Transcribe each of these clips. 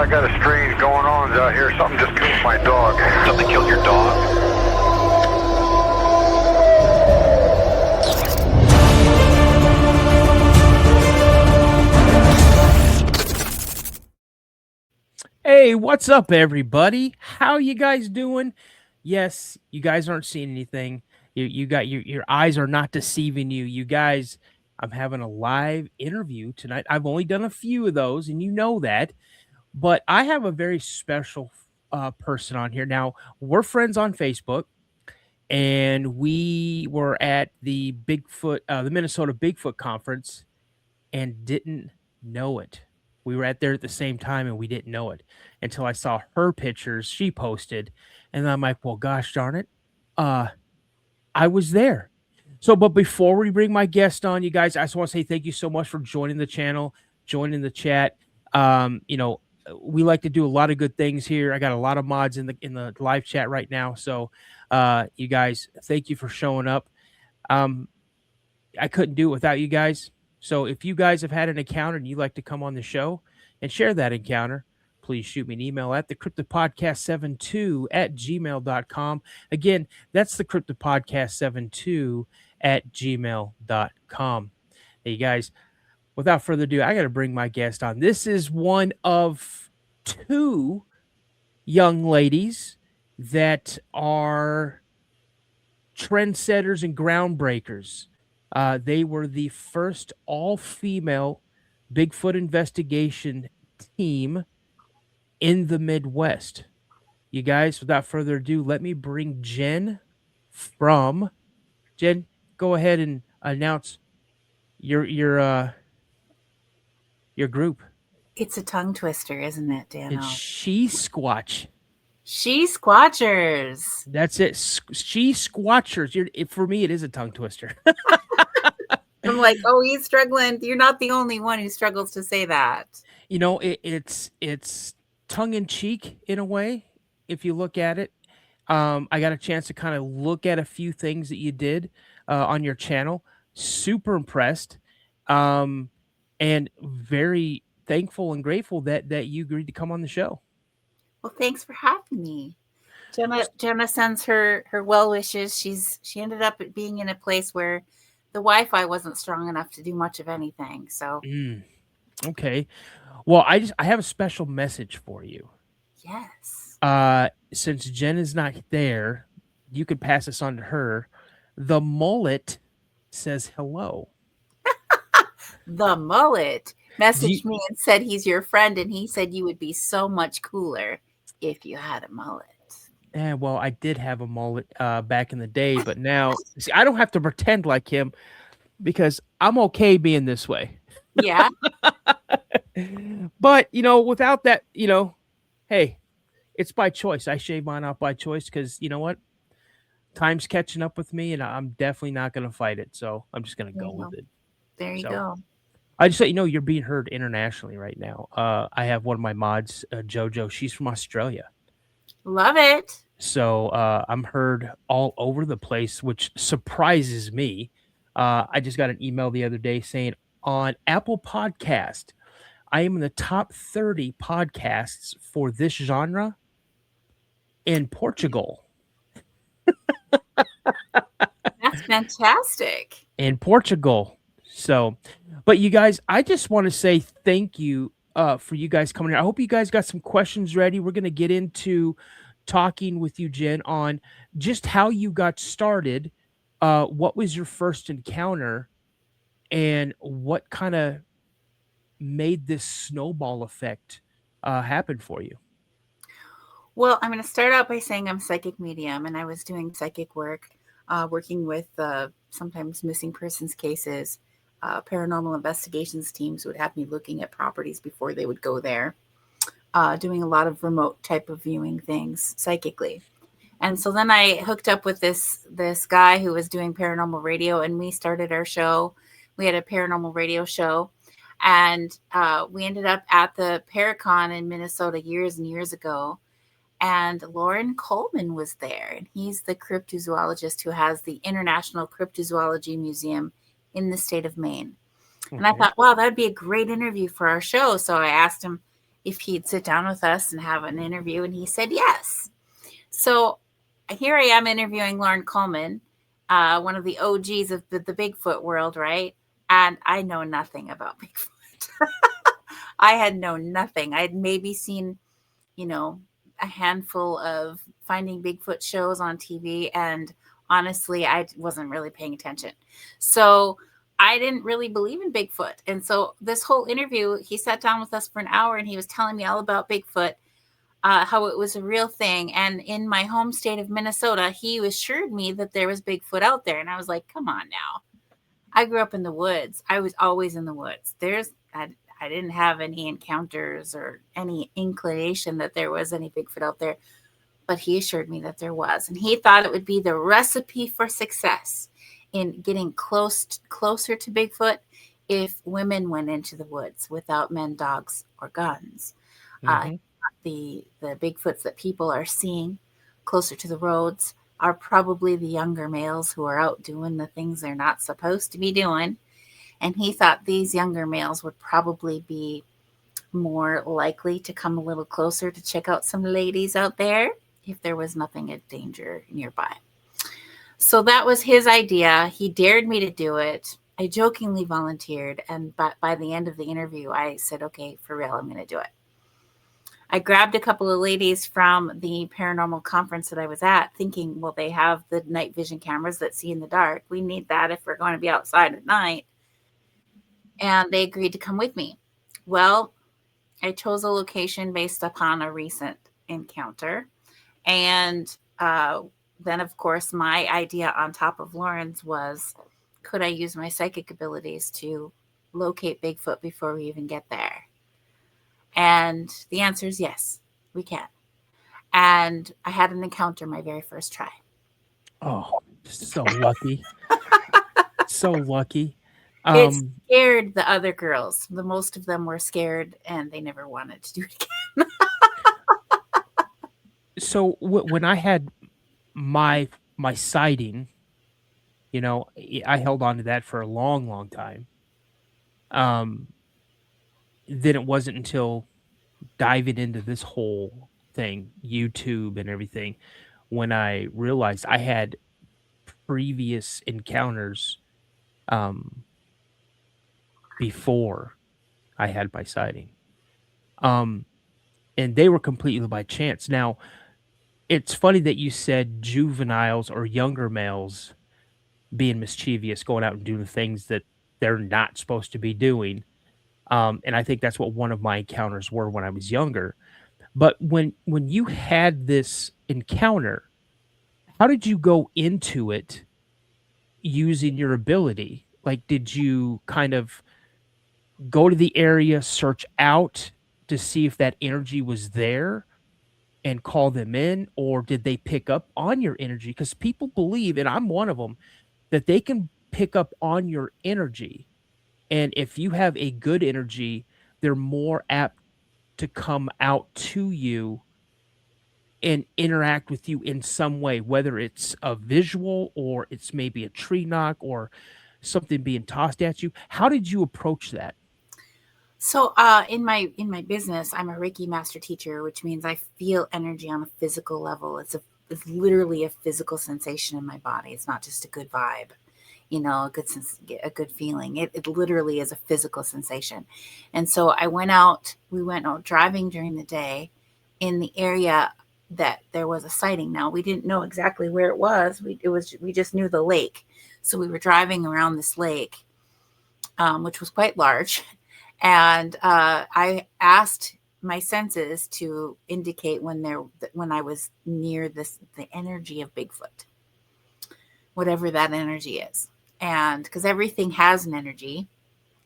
I got a strange going on out here. Something just killed my dog. Something killed your dog? Hey, what's up, everybody? How you guys doing? Yes, you guys aren't seeing anything. You got your eyes are not deceiving you. You guys, I'm having a live interview tonight. I've only done a few of those, and you know that. But I have a very special person on here. Now, we're friends on Facebook, and we were at the the Minnesota Bigfoot conference, and didn't know it. We were there at the same time and we didn't know it until I saw her pictures she posted. And I'm like, well, gosh darn it. I was there. So, but before we bring my guest on, you guys, I just want to say thank you so much for joining the channel, joining the chat. We like to do a lot of good things here. I got a lot of mods in the live chat right now. So, you guys, thank you for showing up. I couldn't do it without you guys. So if you guys have had an encounter and you'd like to come on the show and share that encounter, please shoot me an email at thecryptidpodcast72@gmail.com. Again, that's thecryptidpodcast72@gmail.com. Hey, you guys, without further ado, I got to bring my guest on. This is one of two young ladies that are trendsetters and groundbreakers. They were the first all-female Bigfoot investigation team in the Midwest. You guys, without further ado, let me bring Jen from. Jen, go ahead and announce your group. It's a tongue twister, isn't it, Dano? It's She-Squatch. She-Squatchers. That's it. She-Squatchers. For me, it is a tongue twister. I'm like, oh, he's struggling. You're not the only one who struggles to say that. You know, it's tongue in cheek in a way, if you look at it. I got a chance to kind of look at a few things that you did on your channel. Super impressed, and very thankful and grateful that you agreed to come on the show. Well, thanks for having me. Jenna sends her well wishes. She ended up being in a place where the Wi-Fi wasn't strong enough to do much of anything. So okay. Well, I have a special message for you. Yes. Since Jen is not there, you could pass this on to her. The mullet says hello. The mullet messaged me and said he's your friend, and he said you would be so much cooler if you had a mullet. Yeah, well, I did have a mullet back in the day, but now see, I don't have to pretend like him because I'm okay being this way. Yeah. But, without that, hey, it's by choice. I shave mine off by choice because, you know what? Time's catching up with me, and I'm definitely not going to fight it. So I'm just going to go with it. There you go. I just let you know you're being heard internationally right now. I have one of my mods, JoJo. She's from Australia. Love it. So I'm heard all over the place, which surprises me. I just got an email the other day saying on Apple Podcast, I am in the top 30 podcasts for this genre in Portugal. That's fantastic. In Portugal. So, but you guys, I just want to say thank you for you guys coming here. I hope you guys got some questions ready. We're going to get into talking with you, Jen, on just how you got started. What was your first encounter and what kind of made this snowball effect happen for you? Well, I'm going to start out by saying I'm a psychic medium, and I was doing psychic work, working with sometimes missing persons cases. Paranormal investigations teams would have me looking at properties before they would go there, doing a lot of remote type of viewing things psychically. And so then I hooked up with this guy who was doing paranormal radio, and we started our show. We had a paranormal radio show, and we ended up at the Paracon in Minnesota years and years ago. And Lauren Coleman was there, and he's the cryptozoologist who has the International Cryptozoology Museum in the state of Maine. Okay. And I thought, wow, that'd be a great interview for our show. So I asked him if he'd sit down with us and have an interview, and he said yes. So here I am interviewing Lauren Coleman, one of the OGs of the Bigfoot world, right? And I know nothing about Bigfoot. I had known nothing. I'd maybe seen, a handful of Finding Bigfoot shows on TV, and honestly, I wasn't really paying attention. So I didn't really believe in Bigfoot. And so this whole interview, he sat down with us for an hour and he was telling me all about Bigfoot, how it was a real thing. And in my home state of Minnesota, he assured me that there was Bigfoot out there. And I was like, come on now. I grew up in the woods. I was always in the woods. I didn't have any encounters or any inclination that there was any Bigfoot out there, but he assured me that there was. And he thought it would be the recipe for success in getting closer to Bigfoot if women went into the woods without men, dogs, or guns. Mhm. The Bigfoots that people are seeing closer to the roads are probably the younger males who are out doing the things they're not supposed to be doing. And he thought these younger males would probably be more likely to come a little closer to check out some ladies out there if there was nothing of danger nearby. So that was his idea. He dared me to do it. I jokingly volunteered. And by the end of the interview, I said, okay, for real, I'm going to do it. I grabbed a couple of ladies from the paranormal conference that I was at, thinking, well, they have the night vision cameras that see in the dark. We need that if we're going to be outside at night. And they agreed to come with me. Well, I chose a location based upon a recent encounter. And then, of course, my idea on top of Lauren's was, could I use my psychic abilities to locate Bigfoot before we even get there? And the answer is yes, we can. And I had an encounter my very first try. Oh, so lucky. So lucky. It scared the other girls. The most of them were scared and they never wanted to do it again. So when I had my sighting, I held on to that for a long, long time. Then it wasn't until diving into this whole thing, YouTube and everything, when I realized I had previous encounters before I had my sighting. And they were completely by chance. Now, it's funny that you said juveniles or younger males being mischievous, going out and doing things that they're not supposed to be doing. And I think that's what one of my encounters were when I was younger. But when you had this encounter, how did you go into it using your ability? Like, did you kind of go to the area, search out to see if that energy was there and call them in, or did they pick up on your energy? Because people believe, and I'm one of them, that they can pick up on your energy. And if you have a good energy, they're more apt to come out to you and interact with you in some way, whether it's a visual or it's maybe a tree knock or something being tossed at you. How did you approach that? So in my business, I'm a Reiki master teacher, which means I feel energy on a physical level. It's literally a physical sensation in my body. It's not just a good vibe, a good feeling. It literally is a physical sensation. And so we went out driving during the day in the area that there was a sighting. Now, we didn't know exactly where it was. We just knew the lake. So we were driving around this lake, which was quite large. And I asked my senses to indicate when I was near the energy of Bigfoot, whatever that energy is. And because everything has an energy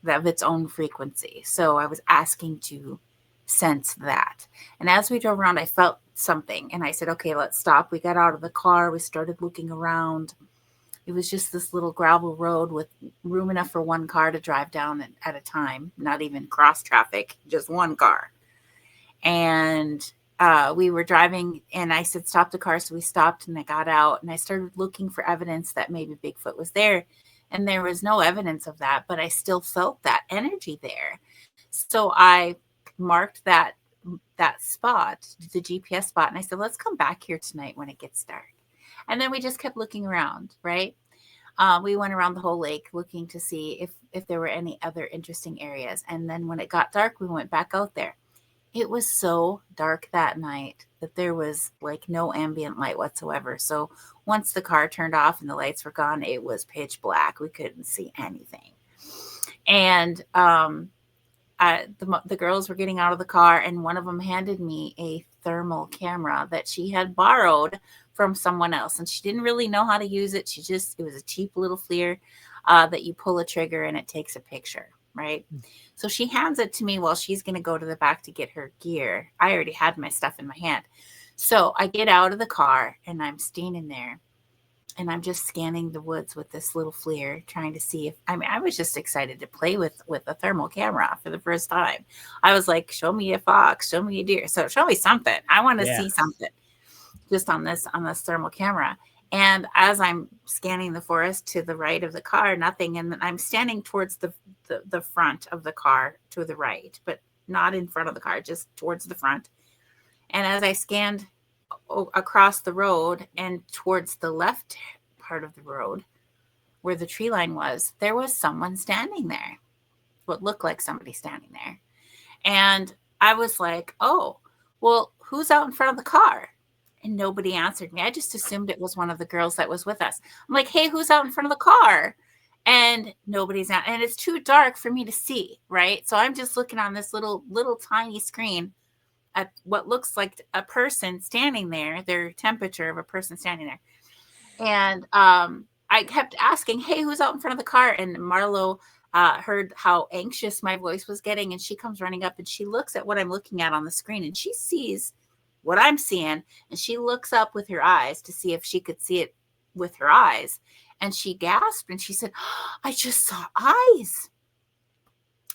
of its own frequency. So I was asking to sense that. And as we drove around, I felt something. And I said, okay, let's stop. We got out of the car. We started looking around. It was just this little gravel road with room enough for one car to drive down at a time, not even cross traffic, just one car. And we were driving and I said, stop the car. So we stopped and I got out and I started looking for evidence that maybe Bigfoot was there. And there was no evidence of that, but I still felt that energy there. So I marked that spot, the GPS spot. And I said, let's come back here tonight when it gets dark. And then we just kept looking around, right? We went around the whole lake looking to see if there were any other interesting areas. And then when it got dark, we went back out there. It was so dark that night that there was like no ambient light whatsoever. So once the car turned off and the lights were gone, it was pitch black. We couldn't see anything. And the girls were getting out of the car, and one of them handed me a thermal camera that she had borrowed from someone else. And she didn't really know how to use it. It was a cheap little FLIR that you pull a trigger and it takes a picture. Right. So she hands it to me while she's going to go to the back to get her gear. I already had my stuff in my hand. So I get out of the car and I'm standing there and I'm just scanning the woods with this little FLIR, trying to see I was just excited to play with a thermal camera for the first time. I was like, show me a fox, show me a deer. So show me something. I want to see something just on this thermal camera. And as I'm scanning the forest to the right of the car, nothing. And I'm standing towards the front of the car to the right, but not in front of the car, just towards the front. And as I scanned across the road and towards the left part of the road where the tree line was, there was someone standing there, what looked like somebody standing there. And I was like, oh, well, who's out in front of the car? And nobody answered me. I just assumed it was one of the girls that was with us. I'm like, hey, who's out in front of the car? And nobody's out. And it's too dark for me to see, right? So I'm just looking on this little tiny screen at what looks like a person standing there, their temperature of a person standing there. And I kept asking, hey, who's out in front of the car? And Marlo heard how anxious my voice was getting. And she comes running up and she looks at what I'm looking at on the screen. And she sees what I'm seeing, and she looks up with her eyes to see if she could see it with her eyes. And she gasped and she said, oh, I just saw eyes.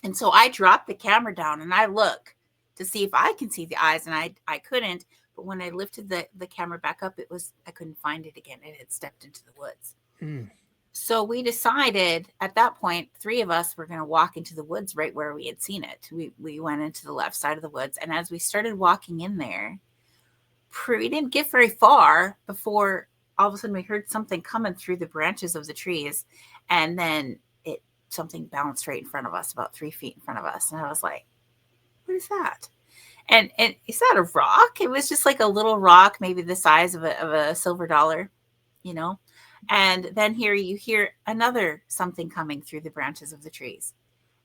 And so I dropped the camera down and I look to see if I can see the eyes, and I couldn't. But when I lifted the camera back up, I couldn't find it again. It had stepped into the woods. So we decided at that point, 3 of us were going to walk into the woods right where we had seen it. We went into the left side of the woods. And as we started walking in there, we didn't get very far before all of a sudden we heard something coming through the branches of the trees. And then something bounced right in front of us, about 3 feet in front of us. And I was like, what is that? And is that a rock? It was just like a little rock, maybe the size of a silver dollar, And then you hear another something coming through the branches of the trees.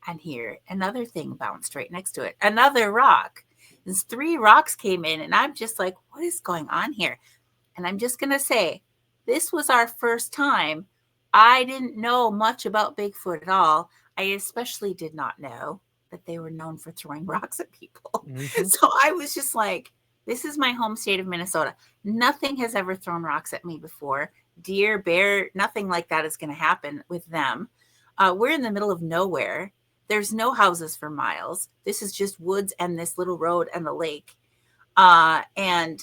And here another thing bounced right next to it. Another rock. There's 3 rocks came in, and I'm just like, what is going on here? And I'm just going to say, this was our first time. I didn't know much about Bigfoot at all. I especially did not know that they were known for throwing rocks at people. Mm-hmm. So I was just like, this is my home state of Minnesota. Nothing has ever thrown rocks at me before. Deer, bear, nothing like that is going to happen with them. We're in the middle of nowhere. There's no houses for miles. This is just woods and this little road and the lake. And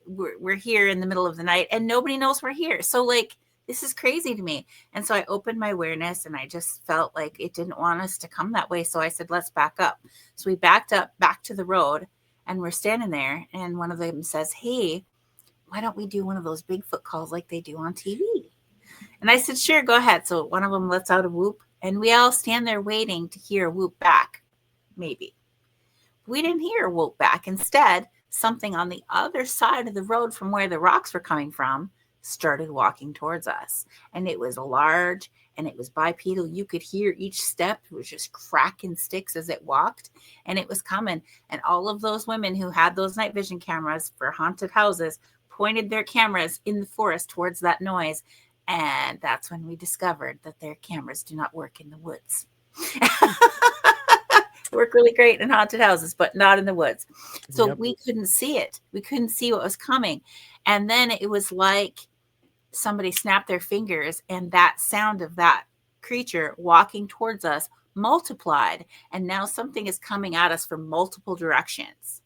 we're here in the middle of the night and nobody knows we're here. So like, this is crazy to me. And so I opened my awareness and I just felt like it didn't want us to come that way. So I said, let's back up. So we backed up back to the road and we're standing there. And one of them says, hey, why don't we do one of those Bigfoot calls like they do on TV? And I said, sure, go ahead. So one of them lets out a whoop and we all stand there waiting to hear a whoop back. Maybe. We didn't hear a whoop back. Instead, something on the other side of the road from where the rocks were coming from started walking towards us. And it was large and it was bipedal. You could hear each step. It was just cracking sticks as it walked. And it was coming. And all of those women who had those night vision cameras for haunted houses pointed their cameras in the forest towards that noise. And that's when we discovered that their cameras do not work in the woods. Work really great in haunted houses, but not in the woods. So we couldn't see it. We couldn't see what was coming. And then it was like somebody snapped their fingers and that sound of that creature walking towards us multiplied. And now something is coming at us from multiple directions.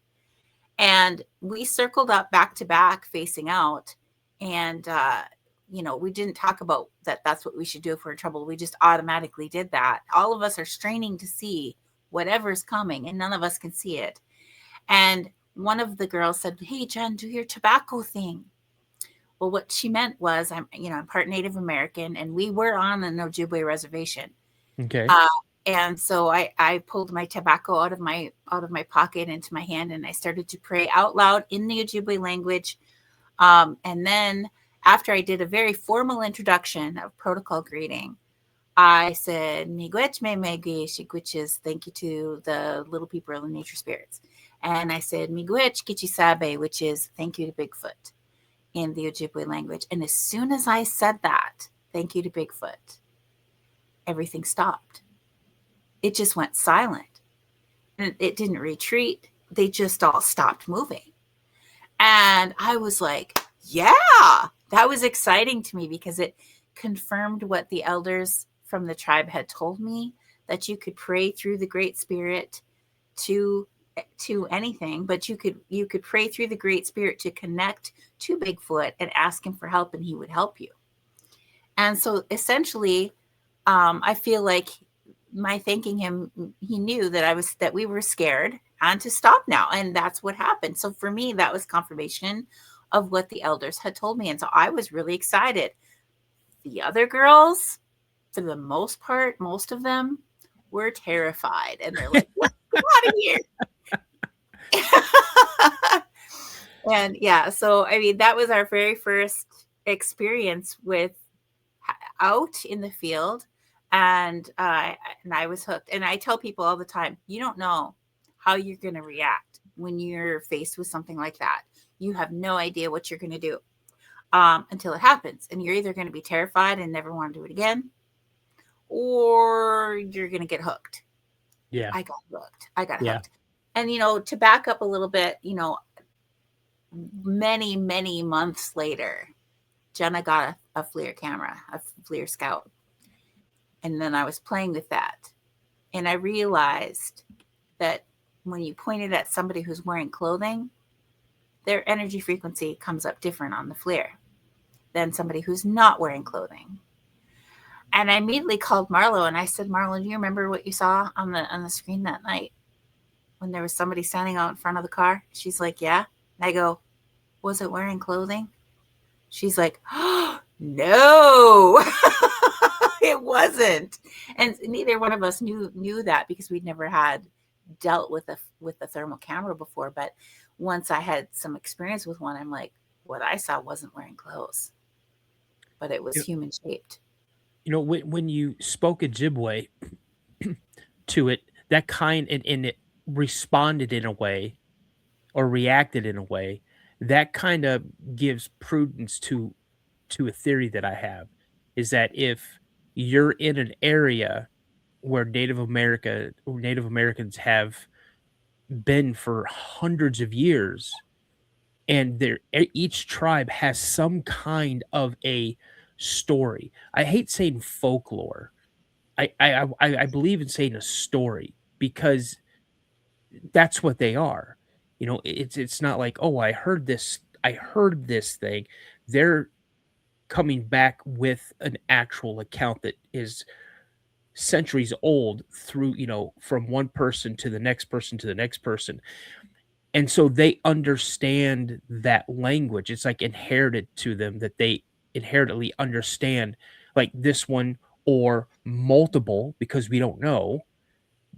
And we circled up back to back facing out. And, we didn't talk about that. That's what we should do if we're in trouble. We just automatically did that. All of us are straining to see whatever's coming and none of us can see it. And one of the girls said, "Hey, Jen, do your tobacco thing." Well, what she meant was, I'm part Native American, and we were on an Ojibwe reservation. Okay. And so I pulled my tobacco out of my pocket into my hand, and I started to pray out loud in the Ojibwe language. And then after I did a very formal introduction of protocol greeting, I said, "Miigwech me megwish," which is thank you to the little people and nature spirits. And I said, "Miigwech kichisabe," which is thank you to Bigfoot in the Ojibwe language. And as soon as I said that, thank you to Bigfoot, everything stopped. It just went silent. And it didn't retreat. They just all stopped moving. And I was like, yeah, that was exciting to me because it confirmed what the elders from the tribe had told me, that you could pray through the Great Spirit to anything, but you could pray through the Great Spirit to connect to Bigfoot and ask him for help, and he would help you. And so essentially, I feel like my thanking him, he knew that we were scared and to stop now. And that's what happened. So for me, that was confirmation of what the elders had told me. And so I was really excited. The other girls, for the most part, most of them were terrified. And they're like, "What? Come out of here." And yeah, so I mean, that was our very first experience with out in the field. And I was hooked. And I tell people all the time, you don't know how you're going to react when you're faced with something like that. You have no idea what you're going to do until it happens. And you're either going to be terrified and never want to do it again, or you're going to get hooked. Yeah. I got hooked. And, to back up a little bit, many, many months later, Jenna got a FLIR camera, a FLIR Scout. And then I was playing with that. And I realized that when you point it at somebody who's wearing clothing, their energy frequency comes up different on the FLIR than somebody who's not wearing clothing. And I immediately called Marlo and I said, "Marlo, do you remember what you saw on the screen that night when there was somebody standing out in front of the car?" She's like, "Yeah." And I go, "Was it wearing clothing?" She's like, "Oh, no." It wasn't. And neither one of us knew that because we'd never had dealt with a thermal camera before. But once I had some experience with one, I'm like, what I saw wasn't wearing clothes, but it was human shaped. When you spoke Ojibwe to it, that kind and it responded in a way or reacted in a way that kind of gives prudence to a theory that I have, is that if you're in an area where Native Americans have been for hundreds of years, and each tribe has some kind of a story. I hate saying folklore. I believe in saying a story because that's what they are. It's not like, oh, I heard this thing. They're coming back with an actual account that is centuries old through, from one person to the next person to the next person. And so they understand that language. It's like inherited to them, that they inherently understand, like this one or multiple, because we don't know,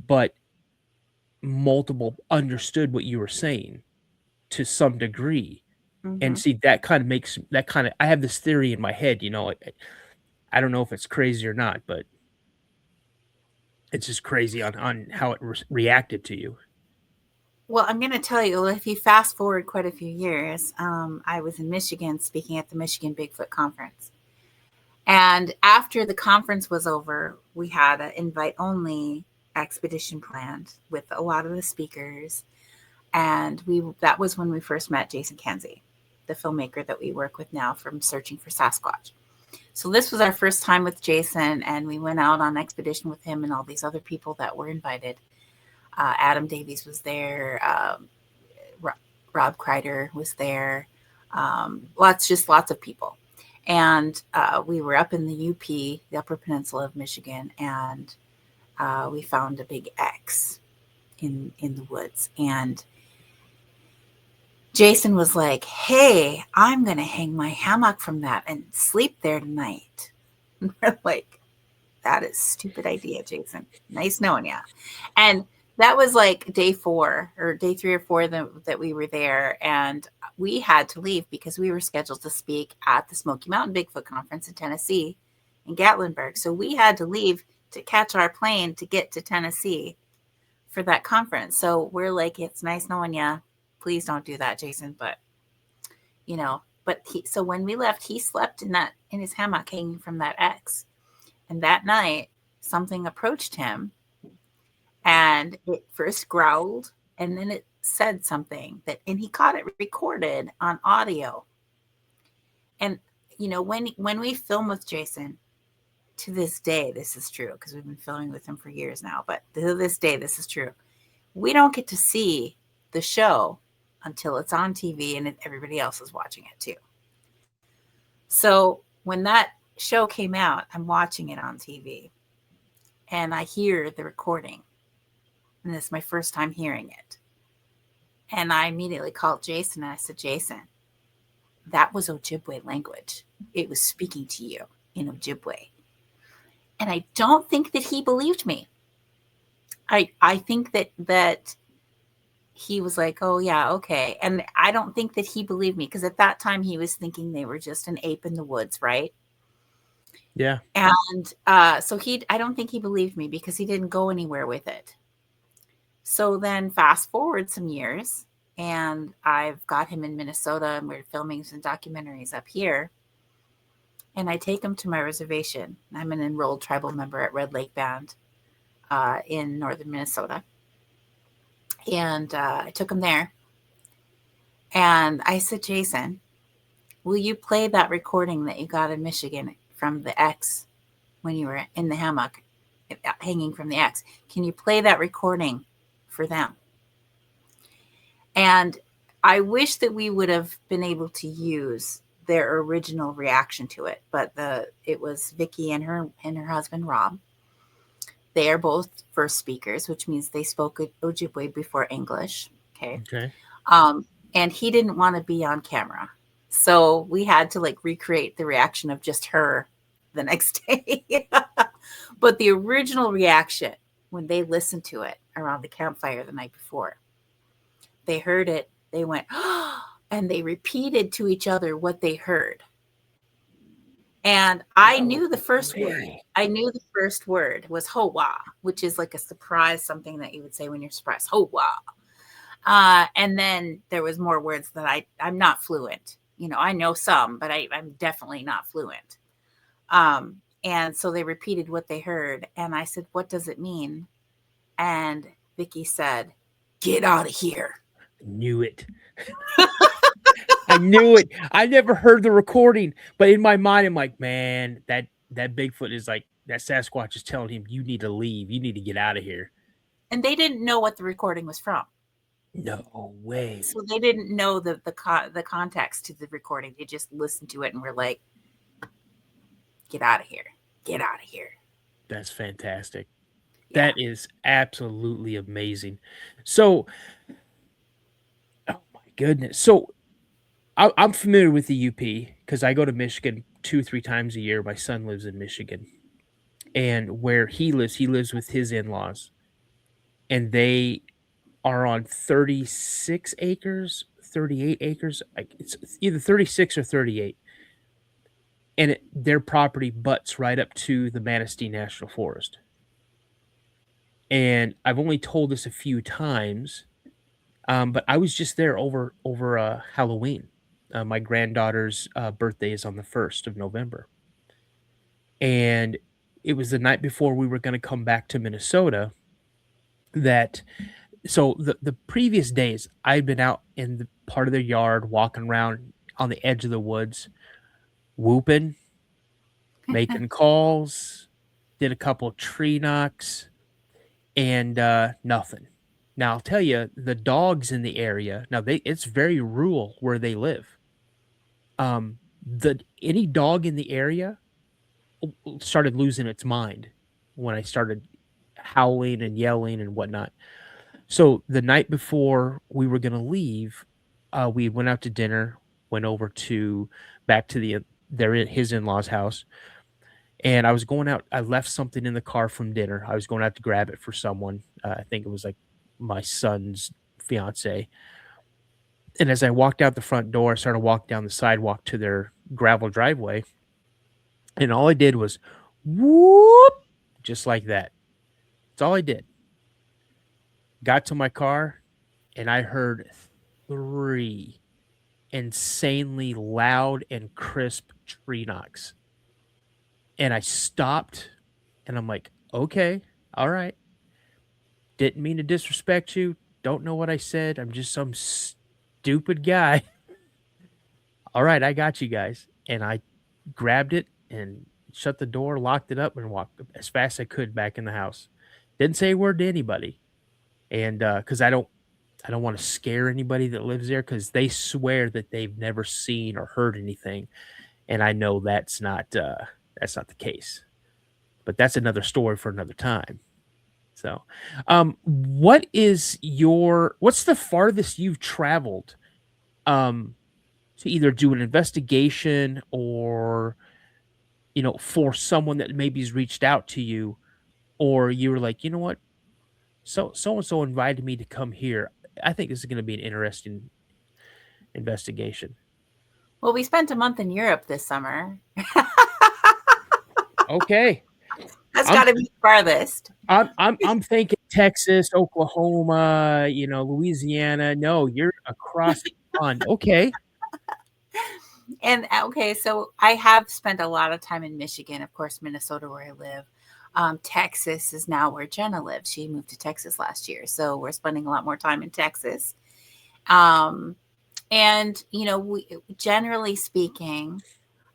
but multiple understood what you were saying to some degree. And see, that kind of I have this theory in my head, I don't know if it's crazy or not, but it's just crazy on how it reacted to you. Well, I'm going to tell you, if you fast forward quite a few years, I was in Michigan speaking at the Michigan Bigfoot Conference. And after the conference was over, we had an invite-only expedition planned with a lot of the speakers. And that was when we first met Jason Kanzi, the filmmaker that we work with now from Searching for Sasquatch. So this was our first time with Jason, and we went out on expedition with him and all these other people that were invited. Adam Davies was there. Rob Kreider was there. Lots of people. And we were up in the UP, the Upper Peninsula of Michigan, and we found a big X in the woods. And Jason was like, hey, I'm going to hang my hammock from that and sleep there tonight. And we're like, that is a stupid idea, Jason. Nice knowing you. And that was like day 4 or day 3 or 4 that we were there. And we had to leave because we were scheduled to speak at the Smoky Mountain Bigfoot Conference in Tennessee in Gatlinburg. So we had to leave to catch our plane to get to Tennessee for that conference. So we're like, it's nice knowing you. Please don't do that, Jason. But, so when we left, he slept in his hammock hanging from that X. And that night, something approached him and it first growled and then it said something and he caught it recorded on audio. And, when we film with Jason, to this day, this is true because we've been filming with him for years now, but to this day, this is true. We don't get to see the show until it's on TV and everybody else is watching it too. So when that show came out, I'm watching it on TV and I hear the recording. And this is my first time hearing it. And I immediately called Jason and I said, Jason, that was Ojibwe language. It was speaking to you in Ojibwe. And I don't think that he believed me. I think that he was like, oh, yeah, okay. And I don't think that he believed me because at that time he was thinking they were just an ape in the woods, right? Yeah. And so I don't think he believed me because he didn't go anywhere with it. So then fast forward some years and I've got him in Minnesota and we're filming some documentaries up here. And I take him to my reservation. I'm an enrolled tribal member at Red Lake Band in northern Minnesota. And I took him there. And I said, Jason, will you play that recording that you got in Michigan from the X when you were in the hammock hanging from the X? Can you play that recording for them? And I wish that we would have been able to use their original reaction to it, but it was Vicky and her husband Rob. They are both first speakers, which means they spoke Ojibwe before English. Okay. And he didn't want to be on camera, so we had to recreate the reaction of just her the next day. But the original reaction when they listened to it around the campfire the night before, they heard it. They went, oh, and they repeated to each other what they heard. And I knew the first word. I knew the first word was ho-wah, which is like a surprise, something that you would say when you're surprised. Ho-wah. And then there was more words that I'm not fluent. I know some, but I'm definitely not fluent. And so they repeated what they heard. And I said, what does it mean? And Vicky said, get out of here. Knew it. I knew it. I never heard the recording, but in my mind, I'm like, man, that Bigfoot is like, that Sasquatch is telling him, you need to leave. You need to get out of here. And they didn't know what the recording was from. No way. So they didn't know the context to the recording. They just listened to it and were like, get out of here. Get out of here. That's fantastic. Yeah. That is absolutely amazing. So, oh my goodness. So I'm familiar with the UP because I go to Michigan 2-3 times a year. My son lives in Michigan. And where he lives with his in-laws. And they are on 36 acres, 38 acres. It's either 36 or 38. And their property butts right up to the Manistee National Forest. And I've only told this a few times, but I was just there over Halloween. My granddaughter's birthday is on the 1st of November. And it was the night before we were going to come back to Minnesota so the previous days I'd been out in the part of their yard, walking around on the edge of the woods, whooping, making calls, did a couple of tree knocks, and nothing. Now I'll tell you, the dogs in the area, it's very rural where they live. Any dog in the area started losing its mind when I started howling and yelling and whatnot. So the night before we were going to leave, We went out to dinner, went over to back to his in-laws' house, and I was going out. I left something in the car from dinner. I was going out to grab it for someone. I think it was like my son's fiance. And as I walked out the front door, I started walking down the sidewalk to their gravel driveway, and all I did was whoop, just like that. That's all I did. Got to my car, and I heard 3 insanely loud and crisp tree knocks. And I stopped, and I'm like, okay, all right. Didn't mean to disrespect you. Don't know what I said. I'm just some stupid guy. All right, I got you guys. And I grabbed it and shut the door, locked it up, and walked as fast as I could back in the house. Didn't say a word to anybody. And because I don't want to scare anybody that lives there, because they swear that they've never seen or heard anything. And I know that's not the case. But that's another story for another time. So, what's the farthest you've traveled to either do an investigation or, for someone that maybe has reached out to you, or you were like, you know what, so and so invited me to come here. I think this is going to be an interesting investigation. Well, we spent a month in Europe this summer. Okay. That's got to be the farthest. I'm thinking Texas, Oklahoma, Louisiana. No, you're across the pond. Okay. And okay, so I have spent a lot of time in Michigan, of course, Minnesota, where I live. Texas is now where Jenna lives. She moved to Texas last year, so we're spending a lot more time in Texas. And we, generally speaking,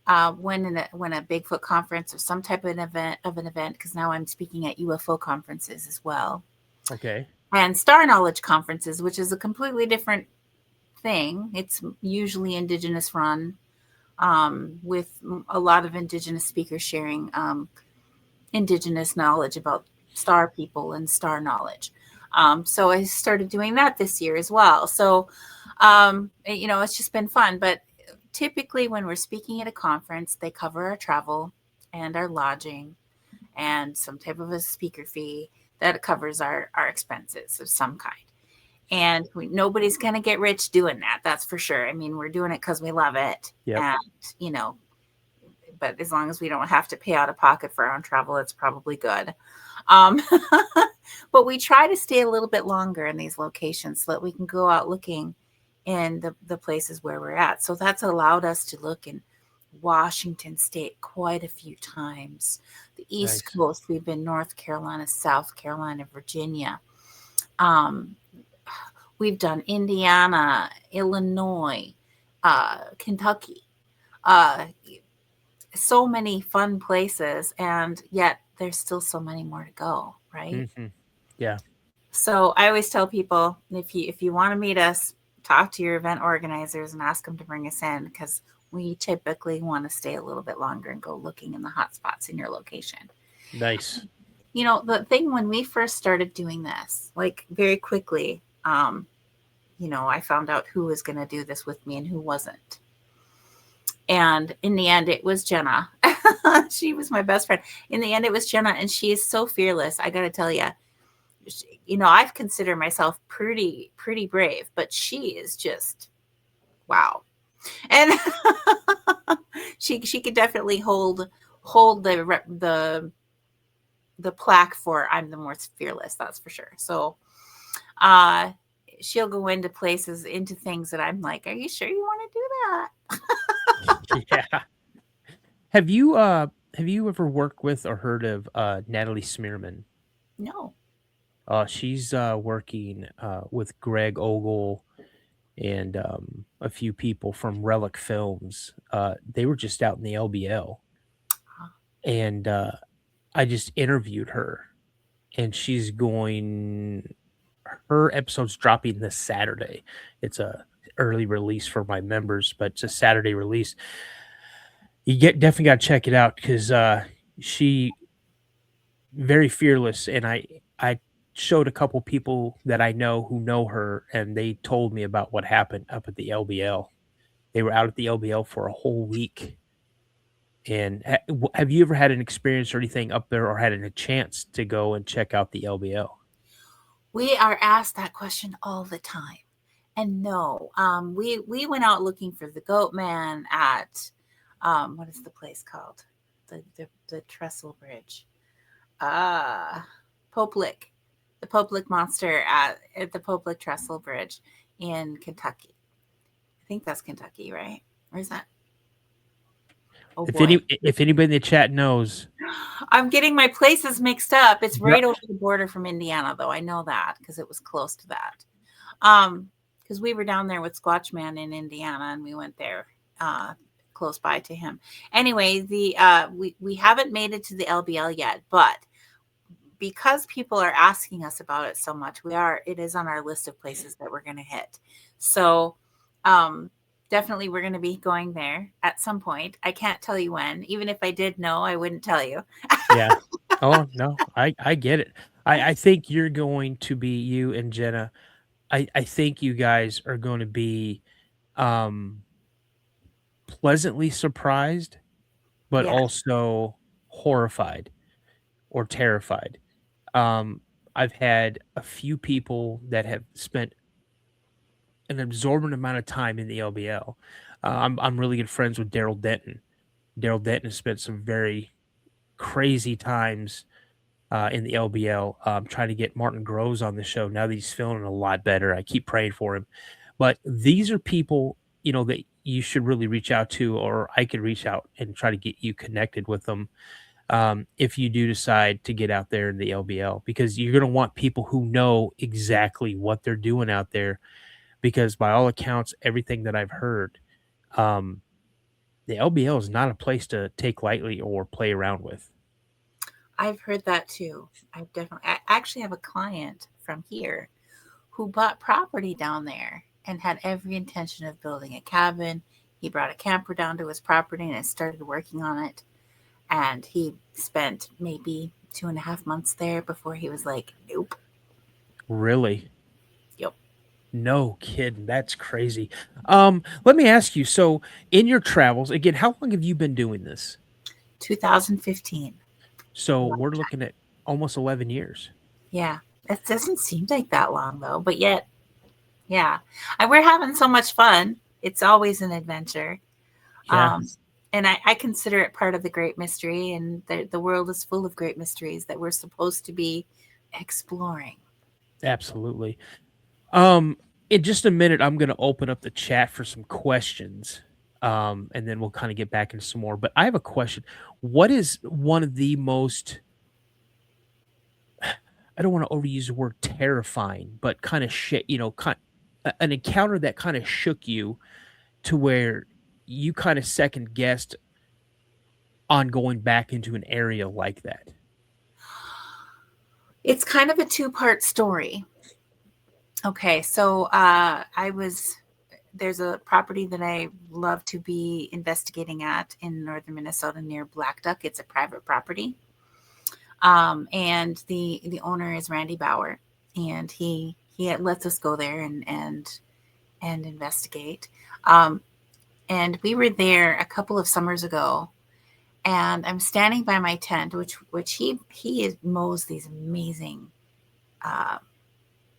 when a Bigfoot conference or some type of an event, because now I'm speaking at UFO conferences as well. Okay. And Star Knowledge conferences, which is a completely different thing. It's usually Indigenous run, with a lot of Indigenous speakers sharing Indigenous knowledge about star people and star knowledge. So I started doing that this year as well. So, it's just been fun. But typically when we're speaking at a conference, they cover our travel and our lodging and some type of a speaker fee that covers our expenses of some kind. And nobody's going to get rich doing that. That's for sure. I mean, we're doing it because we love it. Yep. And, but as long as we don't have to pay out of pocket for our own travel, it's probably good. But we try to stay a little bit longer in these locations so that we can go out looking in the places where we're at. So that's allowed us to look in Washington State quite a few times. The East Coast, we've been North Carolina, South Carolina, Virginia. We've done Indiana, Illinois, Kentucky. So many fun places, and yet there's still so many more to go, right? Mm-hmm. Yeah. So I always tell people, if you want to meet us, talk to your event organizers and ask them to bring us in, because we typically want to stay a little bit longer and go looking in the hot spots in your location. Nice. The thing when we first started doing this, like very quickly, I found out who was going to do this with me and who wasn't. And in the end, it was Jenna. She was my best friend. In the end, it was Jenna, and she is so fearless. I got to tell you, I've considered myself pretty brave, but she is just, wow. And she could definitely hold the plaque for I'm the most fearless. That's for sure. So, she'll go into things that I'm like, are you sure you want to do that? Yeah. Have you ever worked with or heard of Natalie Smearman? No. She's working with Greg Ogle and a few people from Relic Films. They were just out in the LBL, and I just interviewed her, and her episode's dropping this Saturday. It's a early release for my members, but it's a Saturday release. You definitely got to check it out, because she very fearless, and I showed a couple people that I know who know her, and they told me about what happened up at the LBL. They were out at the LBL for a whole week. And have you ever had an experience or anything up there, or had a chance to go and check out the LBL? We are asked that question all the time. And no, we went out looking for the goat man at what is the place called? The Trestle Bridge. Pope Lick. The Pope Lick monster at the Pope Lick Trestle Bridge in Kentucky. I think that's Kentucky, right? Or is that? Oh boy. If anybody in the chat knows, I'm getting my places mixed up. It's right Yep. over the border from Indiana, though. I know that because it was close to that. Because we were down there with Squatch Man in Indiana, and we went there close by to him. Anyway, we haven't made it to the LBL yet, but because people are asking us about it so much, it is on our list of places that we're going to hit. So definitely we're going to be going there at some point. I can't tell you when. Even if I did know, I wouldn't tell you. yeah. Oh no, I get it. I think you're going to be, you and Jenna. I think you guys are going to be pleasantly surprised, but Yeah. also horrified or terrified. I've had a few people that have spent an absorbent amount of time in the LBL. I'm really good friends with Daryl Denton. Daryl Denton has spent some very crazy times in the LBL. Trying to get Martin Groves on the show now that he's feeling a lot better. I keep praying for him. But these are people, that you should really reach out to, or I could reach out and try to get you connected with them if you do decide to get out there in the LBL, because you're going to want people who know exactly what they're doing out there. Because by all accounts, everything that I've heard, um, the LBL is not a place to take lightly or play around with. I've heard that too. I actually have a client from here who bought property down there and had every intention of building a cabin. He brought a camper down to his property and started working on it. And he spent maybe 2.5 months there before he was like, nope. Really? Yep. No kidding. That's crazy. Let me ask you, so in your travels, again, how long have you been doing this? 2015. So we're looking at almost 11 years. Yeah. It doesn't seem like that long though, but yet, yeah. We're having so much fun. It's always an adventure. Yeah. And I consider it part of the great mystery, and the world is full of great mysteries that we're supposed to be exploring. Absolutely. In just a minute, I'm going to open up the chat for some questions, and then we'll kind of get back into some more. But I have a question. What is one of the most, I don't want to overuse the word terrifying, but kind of shit, an encounter that kind of shook you to where you kind of second guessed on going back into an area like that? It's kind of a two-part story. Okay, so there's a property that I love to be investigating at in northern Minnesota near Black Duck. It's a private property. And the owner is Randy Bauer, and he lets us go there and investigate. And we were there a couple of summers ago, and I'm standing by my tent, which he mows these amazing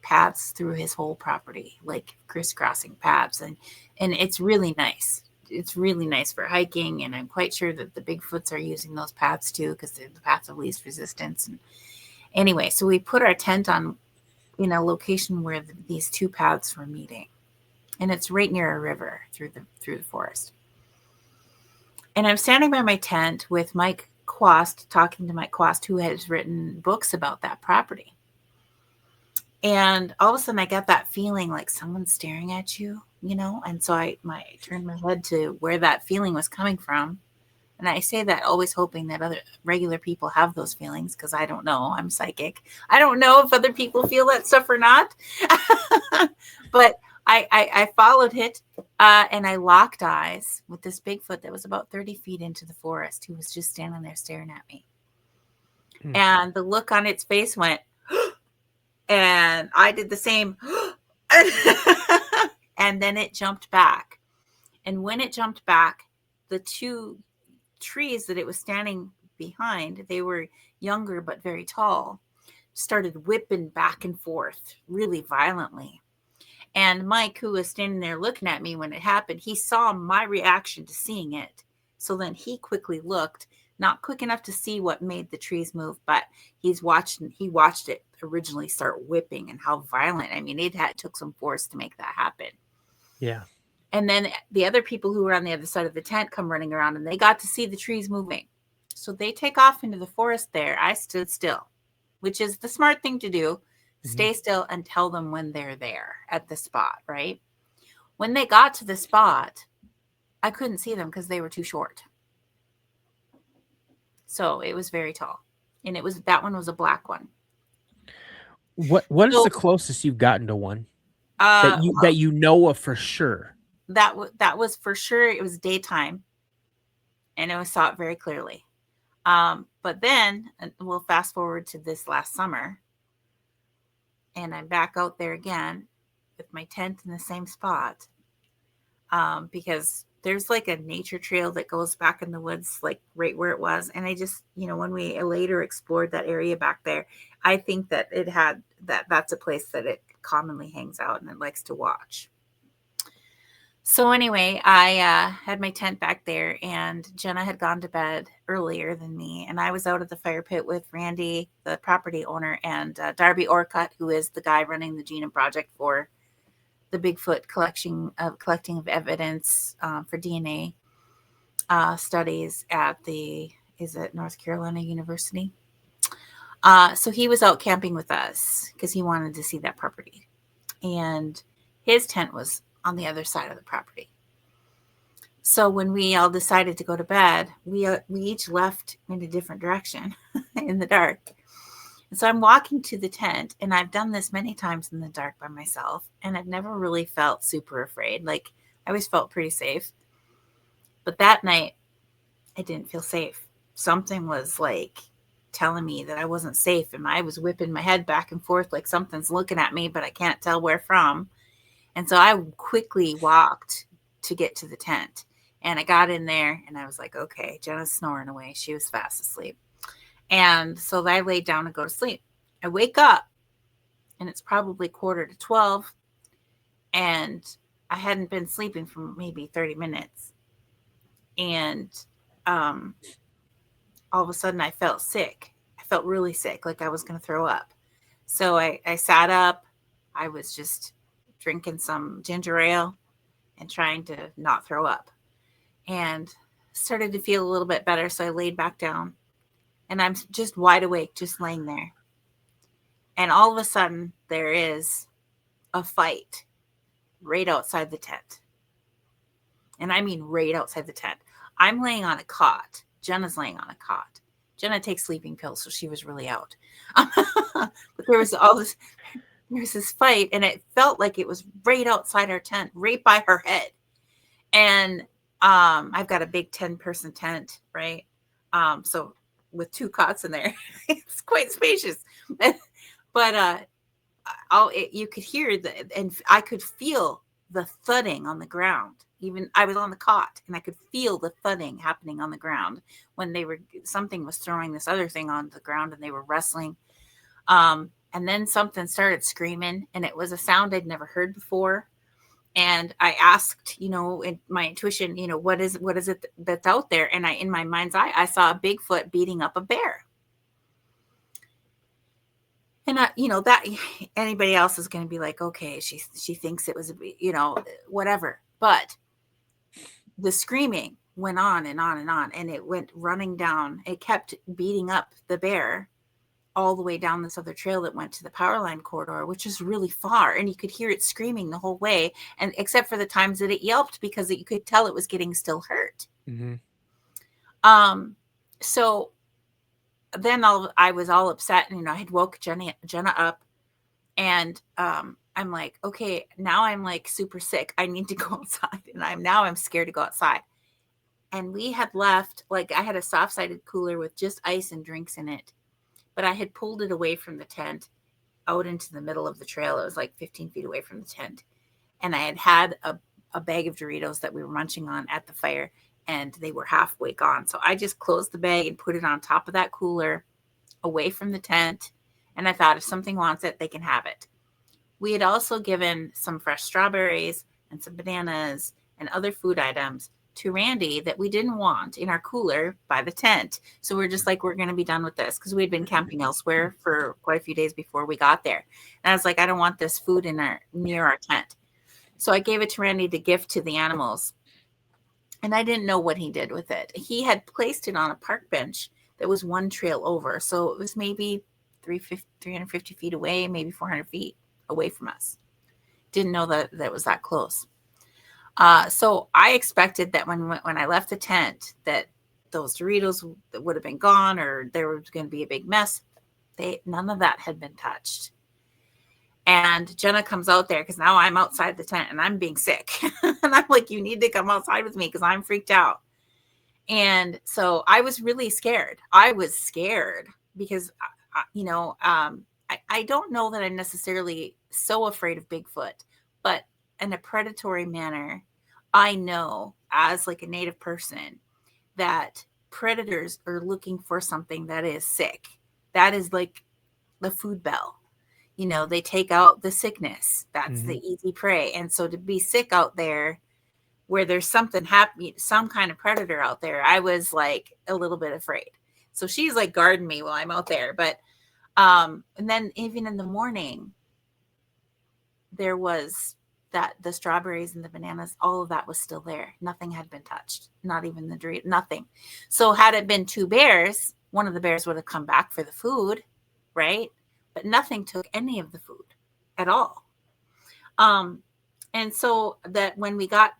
paths through his whole property, like crisscrossing paths, and it's really nice. It's really nice for hiking, and I'm quite sure that the Bigfoots are using those paths too, because they're the paths of least resistance. And anyway, so we put our tent on in a location where these two paths were meeting, and it's right near a river through the forest. And I'm standing by my tent with Mike Quast, talking to Mike Quast, who has written books about that property. And all of a sudden I got that feeling like someone's staring at you, and so I turned my head to where that feeling was coming from. And I say that always hoping that other regular people have those feelings, because I don't know. I'm psychic. I don't know if other people feel that stuff or not. But I followed it, and I locked eyes with this Bigfoot that was about 30 feet into the forest, who was just standing there staring at me. And the look on its face went, And I did the same. And then it jumped back. And when it jumped back, the two trees that it was standing behind, they were younger but very tall, started whipping back and forth really violently. And Mike, who was standing there looking at me when it happened, he saw my reaction to seeing it. So then he quickly looked, not quick enough to see what made the trees move, but he watched it originally start whipping and how violent. I mean, it took some force to make that happen. Yeah. And then the other people who were on the other side of the tent come running around and they got to see the trees moving. So they take off into the forest there. I stood still, which is the smart thing to do. Stay still and tell them when they're there at the spot, right? When they got to the spot, I couldn't see them because they were too short. So it was very tall. And that one was a black one. What is the closest you've gotten to one that you know of for sure? That was for sure. It was daytime, and I saw it very clearly. But then we'll fast forward to this last summer, and I'm back out there again with my tent in the same spot, because there's like a nature trail that goes back in the woods, like right where it was. And I just, when we later explored that area back there, I think that that's a place that it commonly hangs out and it likes to watch. So anyway, I had my tent back there, and Jenna had gone to bed earlier than me, and I was out at the fire pit with Randy, the property owner, and Darby Orcutt, who is the guy running the Genome Project for the Bigfoot collecting of evidence for DNA studies at North Carolina University. So he was out camping with us because he wanted to see that property, and his tent was on the other side of the property. So when we all decided to go to bed, we each left in a different direction in the dark. And so I'm walking to the tent, and I've done this many times in the dark by myself, and I've never really felt super afraid. Like, I always felt pretty safe. But that night, I didn't feel safe. Something was like telling me that I wasn't safe, and I was whipping my head back and forth like something's looking at me, but I can't tell where from. And so I quickly walked to get to the tent, and I got in there, and I was like, okay, Jenna's snoring away. She was fast asleep. And so I laid down to go to sleep. I wake up, and it's probably 11:45, and I hadn't been sleeping for maybe 30 minutes. And all of a sudden I felt sick. I felt really sick, like I was going to throw up. So I sat up. I was just drinking some ginger ale and trying to not throw up, and started to feel a little bit better. So I laid back down, and I'm just wide awake, just laying there. And all of a sudden there is a fight right outside the tent. And I mean right outside the tent. I'm laying on a cot. Jenna's laying on a cot. Jenna takes sleeping pills, so she was really out. But there was this fight, and it felt like it was right outside our tent, right by her head. And I've got a big 10-person tent, right? So with 2 cots in there, it's quite spacious. But you could hear and I could feel the thudding on the ground. Even I was on the cot, and I could feel the thudding happening on the ground when something was throwing this other thing on the ground, and they were wrestling. And then something started screaming, and it was a sound I'd never heard before. And I asked, in my intuition, what is it that's out there? And in my mind's eye, I saw a Bigfoot beating up a bear. And that anybody else is going to be like, okay, she thinks it was, whatever. But the screaming went on and on and on, and it went running down. It kept beating up the bear all the way down this other trail that went to the power line corridor, which is really far. And you could hear it screaming the whole way, and except for the times that it yelped, because you could tell it was getting still hurt. Mm-hmm. So then I was all upset, and I had woke Jenna up, and I'm like, okay, now I'm like super sick. I need to go outside, and I'm scared to go outside. And we had left, like, I had a soft-sided cooler with just ice and drinks in it, but I had pulled it away from the tent, out into the middle of the trail. It was like 15 feet away from the tent. And I had a bag of Doritos that we were munching on at the fire, and they were halfway gone. So I just closed the bag and put it on top of that cooler away from the tent. And I thought if something wants it, they can have it. We had also given some fresh strawberries and some bananas and other food items to Randy that we didn't want in our cooler by the tent. So we're just like, we're going to be done with this, because we had been camping elsewhere for quite a few days before we got there. And I was like, I don't want this food near our tent. So I gave it to Randy to gift to the animals. And I didn't know what he did with it. He had placed it on a park bench that was one trail over. So it was maybe 350 feet away, maybe 400 feet away from us. Didn't know that it was that close. So I expected that when I left the tent, that those Doritos would have been gone, or there was going to be a big mess. None of that had been touched. And Jenna comes out there, because now I'm outside the tent and I'm being sick. And I'm like, you need to come outside with me because I'm freaked out. And so I was really scared. I was scared because, I don't know that I'm necessarily so afraid of Bigfoot, but in a predatory manner, I know as like a native person that predators are looking for something that is sick. That is like the food bell. They take out the sickness. That's the easy prey. And so to be sick out there where there's something happening, some kind of predator out there, I was like a little bit afraid. So she's like guarding me while I'm out there. But, and then even in the morning, there was the strawberries and the bananas, all of that was still there. Nothing had been touched, not even the Dorito, nothing. So had it been two bears, one of the bears would have come back for the food, right? But nothing took any of the food at all. And so that when we got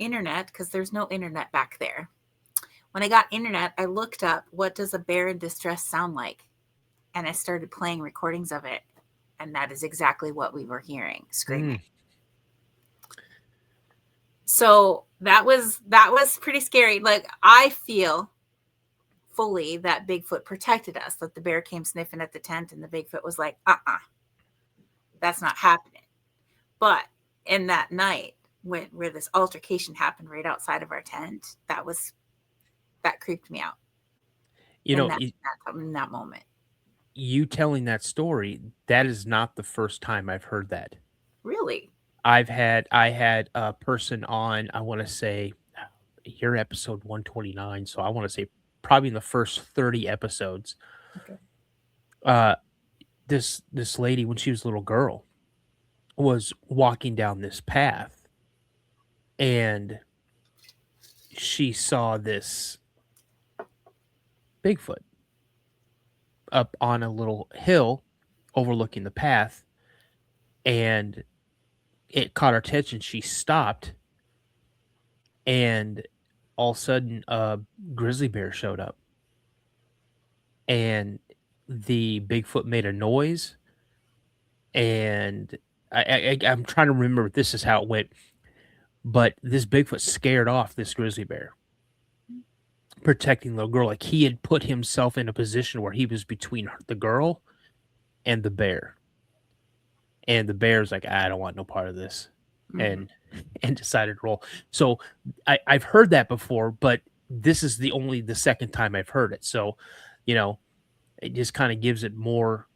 internet, because there's no internet back there, when I got internet, I looked up, what does a bear in distress sound like? And I started playing recordings of it. And that is exactly what we were hearing, screaming. So that was pretty scary. Like, I feel fully that Bigfoot protected us, that the bear came sniffing at the tent and the Bigfoot was like, that's not happening. But in that night, where this altercation happened right outside of our tent, that creeped me out. In that moment. You telling that story, that is not the first time I've heard that. Really? I had a person on, I want to say, your episode 129. So I want to say probably in the first 30 episodes. Okay. This lady, when she was a little girl, was walking down this path, and she saw this Bigfoot up on a little hill overlooking the path, and it caught her attention. She stopped, and all of a sudden a grizzly bear showed up, and the Bigfoot made a noise, and I'm trying to remember if this is how it went, but this Bigfoot scared off this grizzly bear, protecting the little girl. Like, he had put himself in a position where he was between the girl and the bear. And the bear's like, I don't want no part of this. And decided to roll. So I've heard that before, but this is the second time I've heard it. So, it just kind of gives it more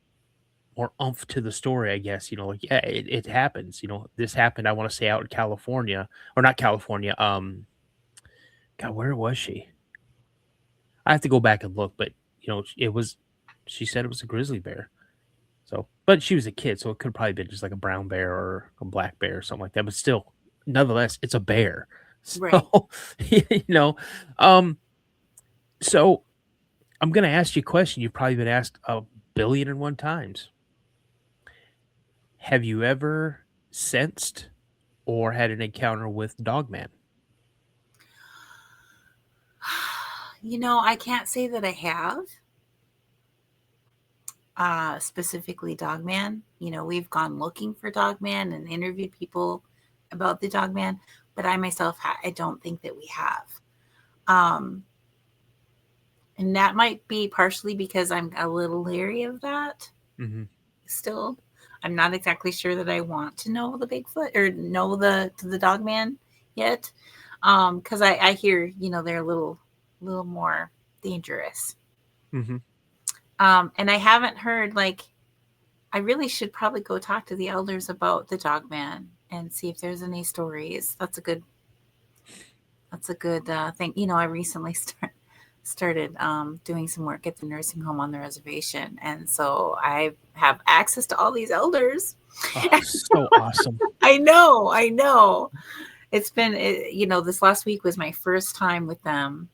oomph to the story, I guess. Like, yeah, it happens. This happened, I want to say, out in California, or not California. God, where was she? I have to go back and look, but she said it was a grizzly bear. So, but she was a kid, so it could have probably been just like a brown bear or a black bear or something like that. But still, nonetheless, it's a bear. So, right. So I'm going to ask you a question you've probably been asked 1,000,000,001 times. Have you ever sensed or had an encounter with Dogman? I can't say that I have. Specifically Dogman. We've gone looking for Dogman and interviewed people about the Dogman, but I myself, I don't think that we have. And that might be partially because I'm a little leery of that still. I'm not exactly sure that I want to know the Bigfoot or know the dog man yet. Because I hear, they're a little more dangerous. Mm-hmm. And I haven't heard, like, I really should probably go talk to the elders about the dog man and see if there's any stories. That's a good thing. I recently started doing some work at the nursing home on the reservation, and so I have access to all these elders. Oh, so awesome. I know. It's been, this last week was my first time with them,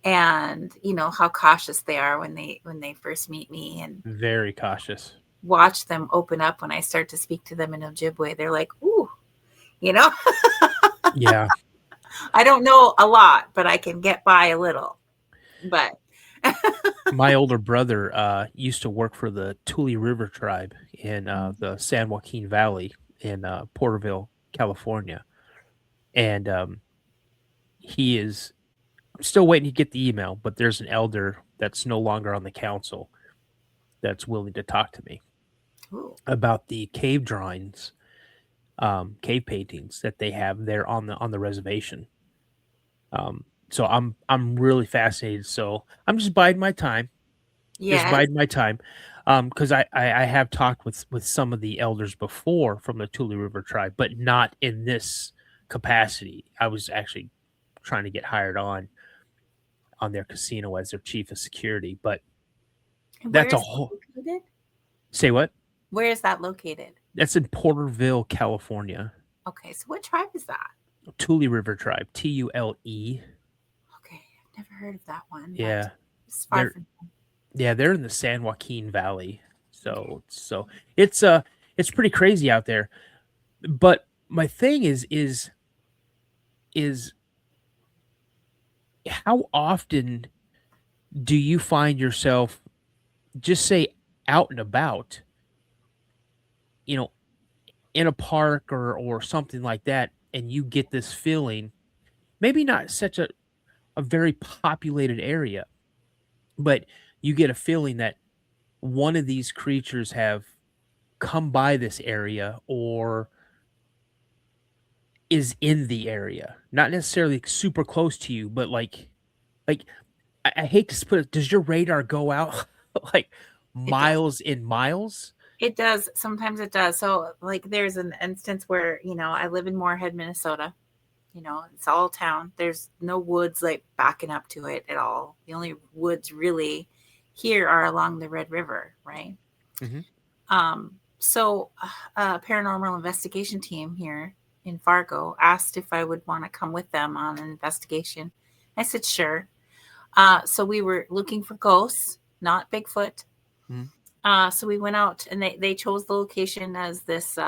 and how cautious they are when they first meet me, and Very cautious. watch them open up when I start to speak to them in Ojibwe. They're like, ooh, you know. Yeah. I don't know a lot, but I can get by a little. But My older brother used to work for the Tule River tribe in the San Joaquin Valley in Porterville, California. And he is I'm still waiting to get the email, but there's an elder that's no longer on the council that's willing to talk to me ooh, about the cave drawings, cave paintings that they have there on the reservation. So I'm really fascinated. So I'm just biding my time. Just yes, biding my time. Because I have talked with some of the elders before from the Tule River tribe, but not in this capacity. I was actually trying to get hired on their casino as their chief of security. But and where that's a is that whole located? say what? Where is that located? That's in Porterville, California. Okay, so what tribe is that? Tule River tribe, Tule. Okay, I've never heard of that one. But Yeah. it's far They're from. they're in the San Joaquin Valley. So it's pretty crazy out there. But my thing is how often do you find yourself just say out and about, you know, in a park or something like that, and you get this feeling, maybe not such a very populated area, but you get a feeling that one of these creatures have come by this area or is in the area, not necessarily super close to you, but like I hate to put it. Does your radar go out like It does. miles in miles? It does. Sometimes it does. So, like, there's an instance where I live in Moorhead, Minnesota. It's all town. There's no woods like backing up to it at all. The only woods really here are along the Red River, right? Mhm. So a paranormal investigation team here in Fargo asked if I would want to come with them on an investigation. I said, sure. So we were looking for ghosts, not Bigfoot. Mhm. So we went out and they chose the location as this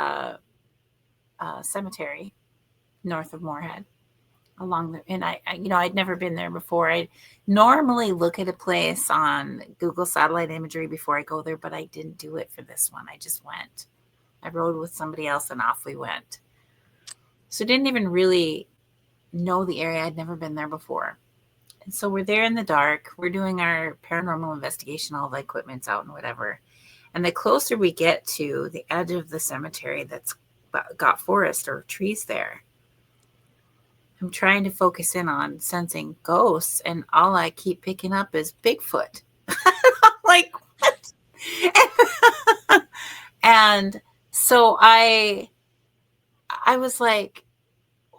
cemetery north of Moorhead along the, and I'd never been there before. I normally look at a place on Google satellite imagery before I go there, but I didn't do it for this one. I just went. I rode with somebody else and off we went. So didn't even really know the area. I'd never been there before. And so we're there in the dark. We're doing our paranormal investigation, all the equipment's out and whatever. And the closer we get to the edge of the cemetery that's got forest or trees there, I'm trying to focus in on sensing ghosts, and all I keep picking up is Bigfoot. I'm like, what? And so I was like,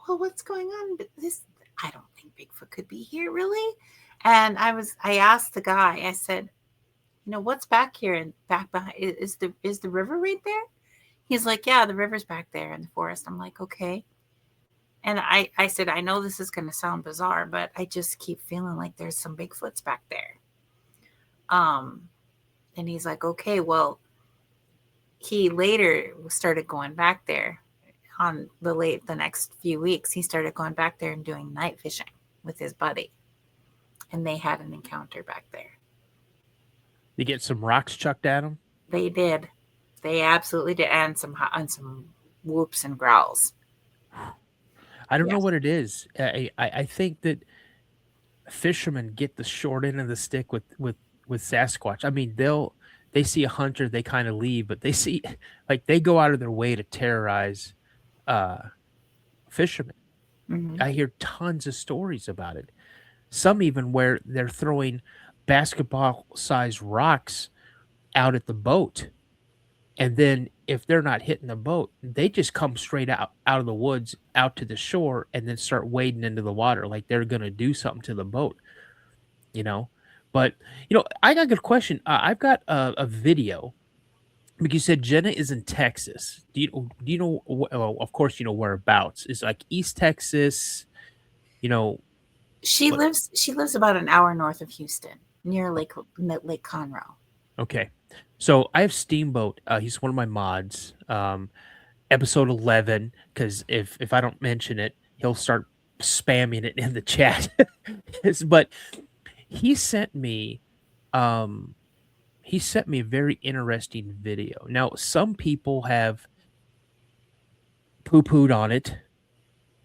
well, what's going on? I don't think Bigfoot could be here, really. And I asked the guy, I said, what's back here and back behind? Is the river right there? He's like, yeah, the river's back there in the forest. I'm like, okay. And I said, I know this is going to sound bizarre, but I just keep feeling like there's some Bigfoots back there. And he's like, okay, well, he later started going back there on the next few weeks. He started going back there and doing night fishing with his buddy. And they had an encounter back there. You get some rocks chucked at them. They did. They absolutely did. And some whoops and growls. I don't know Yes. what it is. I think that fishermen get the short end of the stick with Sasquatch. I mean, they see a hunter, they kind of leave, but they see like they go out of their way to terrorize uh fishermen. Mhm. I hear tons of stories about it. Some even where they're throwing basketball-sized rocks out at the boat, and then if they're not hitting the boat, they just come straight out of the woods out to the shore and then start wading into the water like they're gonna do something to the boat, you know? But, I got a good question. I've got a video. Like you said, Jenna is in Texas. Do you know? Well, of course, you know whereabouts. Is like East Texas. You know She what? lives about an hour north of Houston, near Lake Conroe. Okay, so I have Steamboat. He's one of my mods. Episode 11. Because if I don't mention it, he'll start spamming it in the chat. But he sent me. Um, he sent me a very interesting video. Now, some people have poo-pooed on it.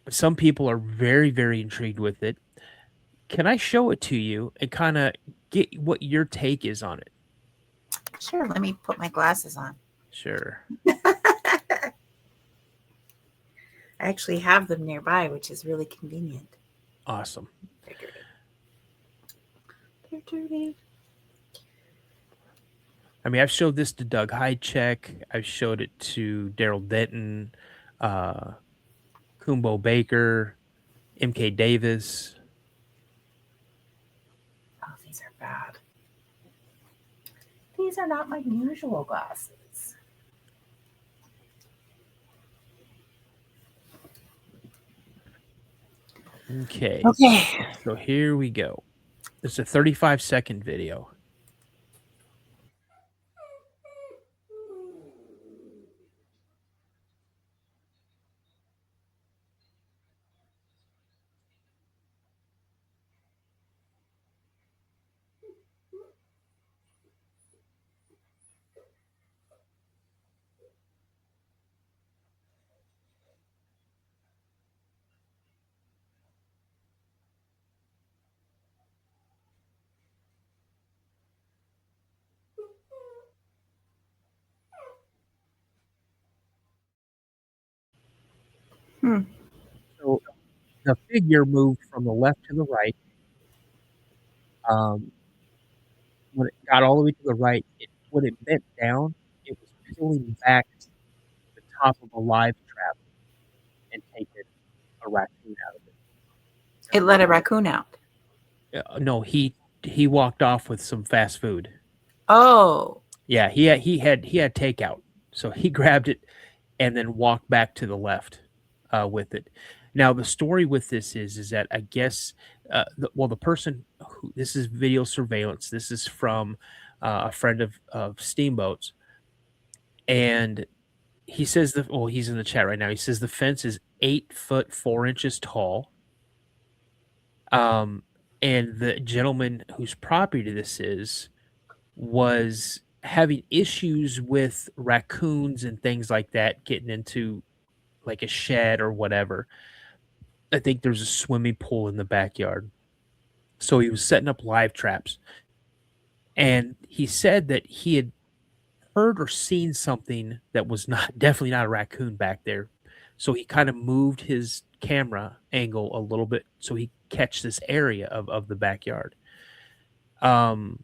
Some people are very, very intrigued with it. Can I show it to you and kind of get what your take is on it? Sure, let me put my glasses on. Sure. I actually have them nearby, which is really convenient. Awesome. They're dirty. I mean, I've showed this to Doug Hycheck. I've showed it to Daryl Denton, Kumbo Baker, MK Davis. Oh, these are bad. These are not my usual glasses. Okay. Okay. So here we go. It's a 35-second video. So the figure moved from the left to the right. When it got all the way to the right, when it bent down, it was peeling back the top of a live trap and taking a raccoon out of it. It let a raccoon out. No, he walked off with some fast food. Oh. Yeah, he had takeout, so he grabbed it and then walked back to the left with it. Now the story with this is that I guess the person who this is video surveillance. This is from a friend of Steamboat's, and he says he's in the chat right now. He says the fence is 8 foot 4 inches tall. And the gentleman whose property this is was having issues with raccoons and things like that getting into like a shed or whatever. I think there's a swimming pool in the backyard. So he was setting up live traps. And he said that he had heard or seen something that was definitely not a raccoon back there. So he kind of moved his camera angle a little bit so he catch this area of the backyard. I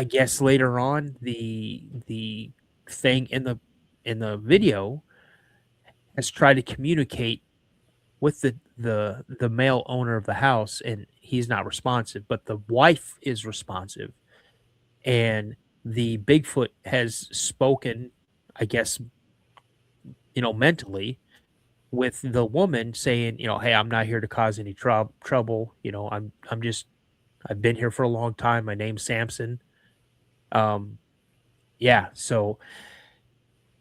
guess later on the thing in the video has tried to communicate with the male owner of the house, and he's not responsive, but the wife is responsive. And the Bigfoot has spoken, I guess, mentally with the woman saying, hey, I'm not here to cause any trouble. I've been here for a long time. My name's Samson. Yeah. So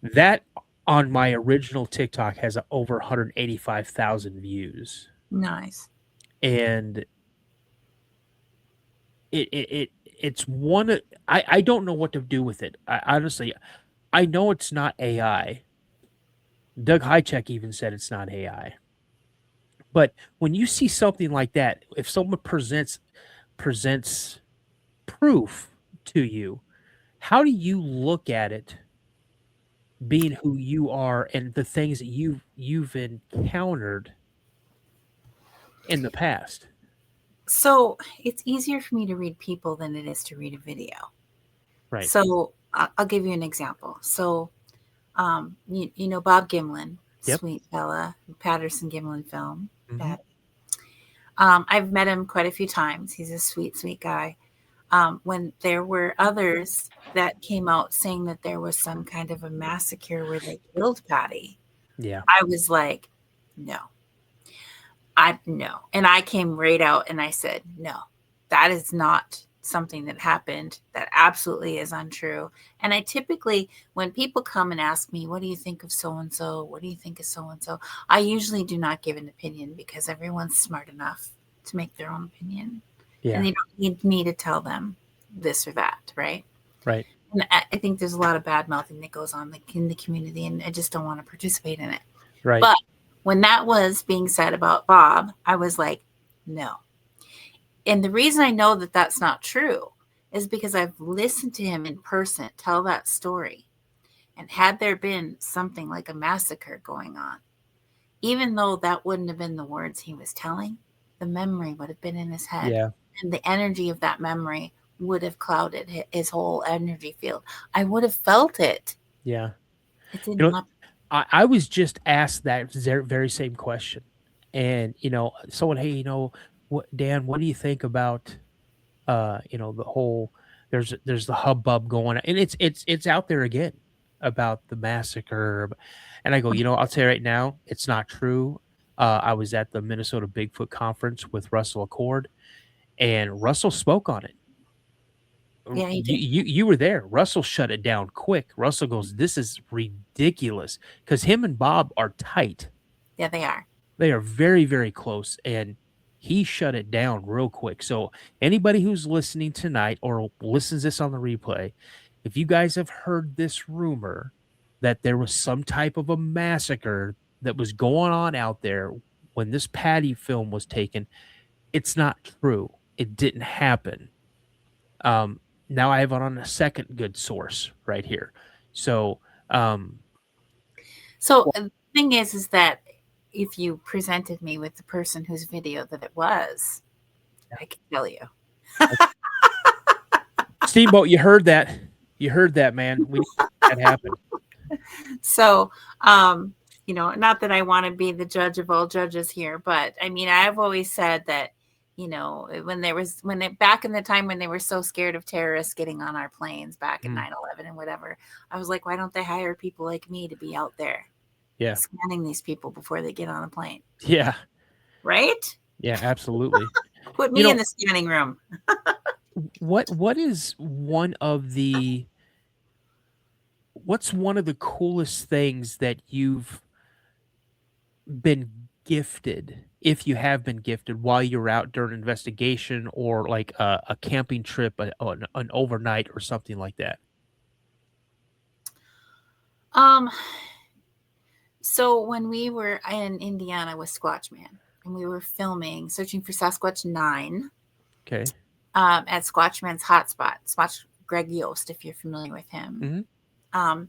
that on my original TikTok has over 185,000 views. Nice. And it's one. I don't know what to do with it. Honestly, I know it's not AI. Doug Hycheck even said it's not AI. But when you see something like that, if someone presents proof to you, how do you look at it being who you are and the things that you've encountered in the past? So it's easier for me to read people than it is to read a video. Right. So I'll give you an example. So, you know, Bob Gimlin, Yep. sweet fella, Patterson Gimlin film. Mhm. I've met him quite a few times. He's a sweet, sweet guy. When there were others that came out saying that there was some kind of a massacre where they killed Patty, Yeah. I was like, no. No. And I came right out and I said, no, that is not something that happened. That absolutely is untrue. And I typically, when people come and ask me, what do you think of so-and-so? What do you think of so-and-so? I usually do not give an opinion because everyone's smart enough to make their own opinion. Yeah. And they don't need me to tell them this or that, right? Right. And I think there's a lot of bad mouthing that goes on in the community, and I just don't want to participate in it. Right. But when that was being said about Bob, I was like, no. And the reason I know that that's not true is because I've listened to him in person tell that story. And had there been something like a massacre going on, even though that wouldn't have been the words he was telling, the memory would have been in his head. Yeah. And the energy of that memory would have clouded his whole energy field. I would have felt it. Yeah. It did You know, not. I was just asked that very same question. And, you know, someone, hey, you know, Dan, what do you think about, you know, the whole, there's the hubbub going on, and it's out there again about the massacre. And I go, you know, I'll tell you right now, it's not true. I was at the Minnesota Bigfoot conference with Russell Accord, and Russell spoke on it. Yeah, he did. You were there. Russell shut it down quick. Russell goes, "This is ridiculous," because him and Bob are tight. Yeah, they are. They are very, very close, and he shut it down real quick. So anybody who's listening tonight or listens this on the replay, if you guys have heard this rumor that there was some type of a massacre that was going on out there when this Patty film was taken, it's not true. It didn't happen. Now I have it on a second good source right here. So, So the thing is that if you presented me with the person whose video that it was, I can tell you. Steamboat, you heard that. You heard that, man. We need to make that happen. So, you know, not that I want to be the judge of all judges here, but I mean, I've always said that, you know, back in the time when they were so scared of terrorists getting on our planes back in 9/11 and whatever, I was like, why don't they hire people like me to be out there? Yeah. Scanning these people before they get on a plane. Yeah. Right? Yeah, absolutely. Put me in the scanning room. What's one of the coolest things that you've been gifted, if you have been gifted, while you're out during an investigation or like a camping trip, an overnight or something like that? So when we were in Indiana with Squatch Man, and we were searching for Sasquatch 9. Okay. At Squatchman's hotspot, Squatch Greg Yost, if you're familiar with him. Mm-hmm.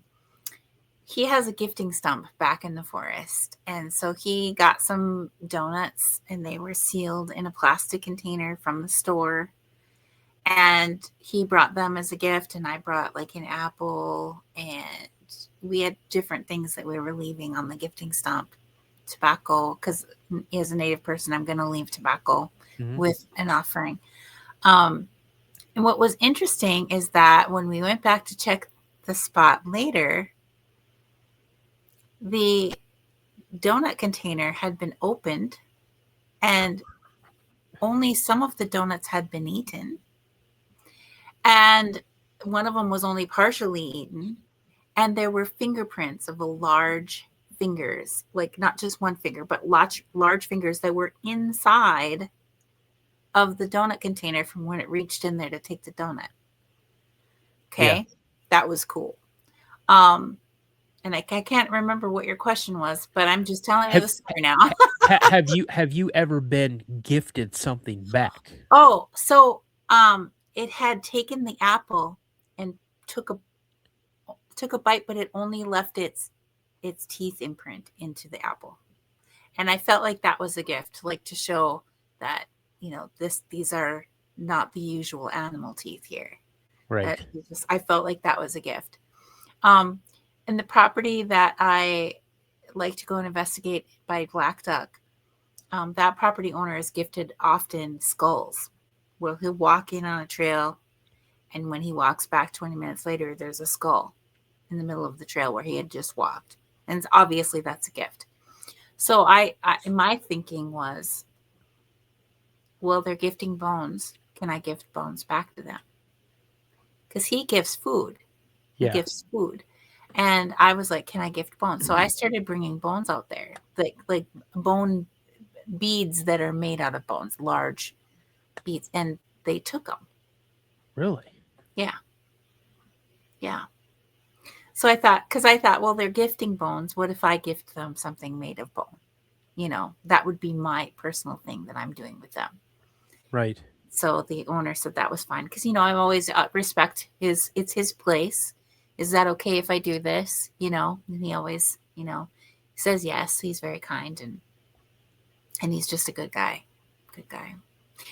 He has a gifting stump back in the forest. And so he got some donuts, and they were sealed in a plastic container from the store. And he brought them as a gift, and I brought like an apple, and we had different things that we were leaving on the gifting stump. Tobacco, because as a Native person, I'm going to leave tobacco with an offering. And what was interesting is that when we went back to check the spot later, the donut container had been opened and only some of the donuts had been eaten. And one of them was only partially eaten. And there were fingerprints of large fingers, like not just one finger, but large fingers that were inside of the donut container from when it reached in there to take the donut. Okay. Yeah. That was cool. And I can't remember what your question was, but I'm just telling you the story now. have you ever been gifted something back? Oh, so it had taken the apple and took a bite, but it only left its teeth imprint into the apple. And I felt like that was a gift, like to show that, these are not the usual animal teeth here. Right. I felt like that was a gift. And the property that I like to go and investigate by Black Duck, that property owner is gifted often skulls. Well, he'll walk in on a trail, and when he walks back 20 minutes later, there's a skull in the middle of the trail where he had just walked. And obviously that's a gift. So my thinking was, well, they're gifting bones. Can I gift bones back to them? Because he gives food. He gives food. And I was like, can I gift bones? So I started bringing bones out there, like bone beads that are made out of bones, large beads. And they took them. Really? Yeah. So I thought, well, they're gifting bones. What if I gift them something made of bone? That would be my personal thing that I'm doing with them. Right. So the owner said that was fine. Because, I'm always respect it's his place. Is that okay if I do this? And he always, says yes. He's very kind and he's just a good guy. Good guy.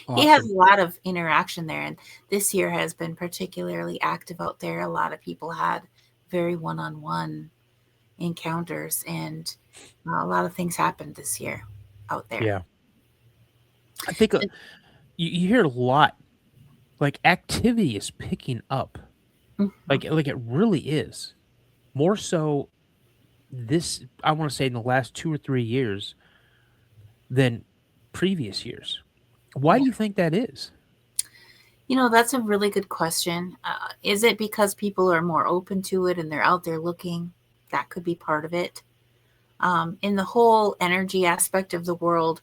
Awesome. He has a lot of interaction there. And this year has been particularly active out there. A lot of people had very one-on-one encounters, and a lot of things happened this year out there. Yeah. I think you hear a lot, like activity is picking up. Mm-hmm. Like it really is. More so this, I want to say, in the last 2 or 3 years than previous years. Why do you think that is? That's a really good question. Is it because people are more open to it and they're out there looking? That could be part of it. In the whole energy aspect of the world,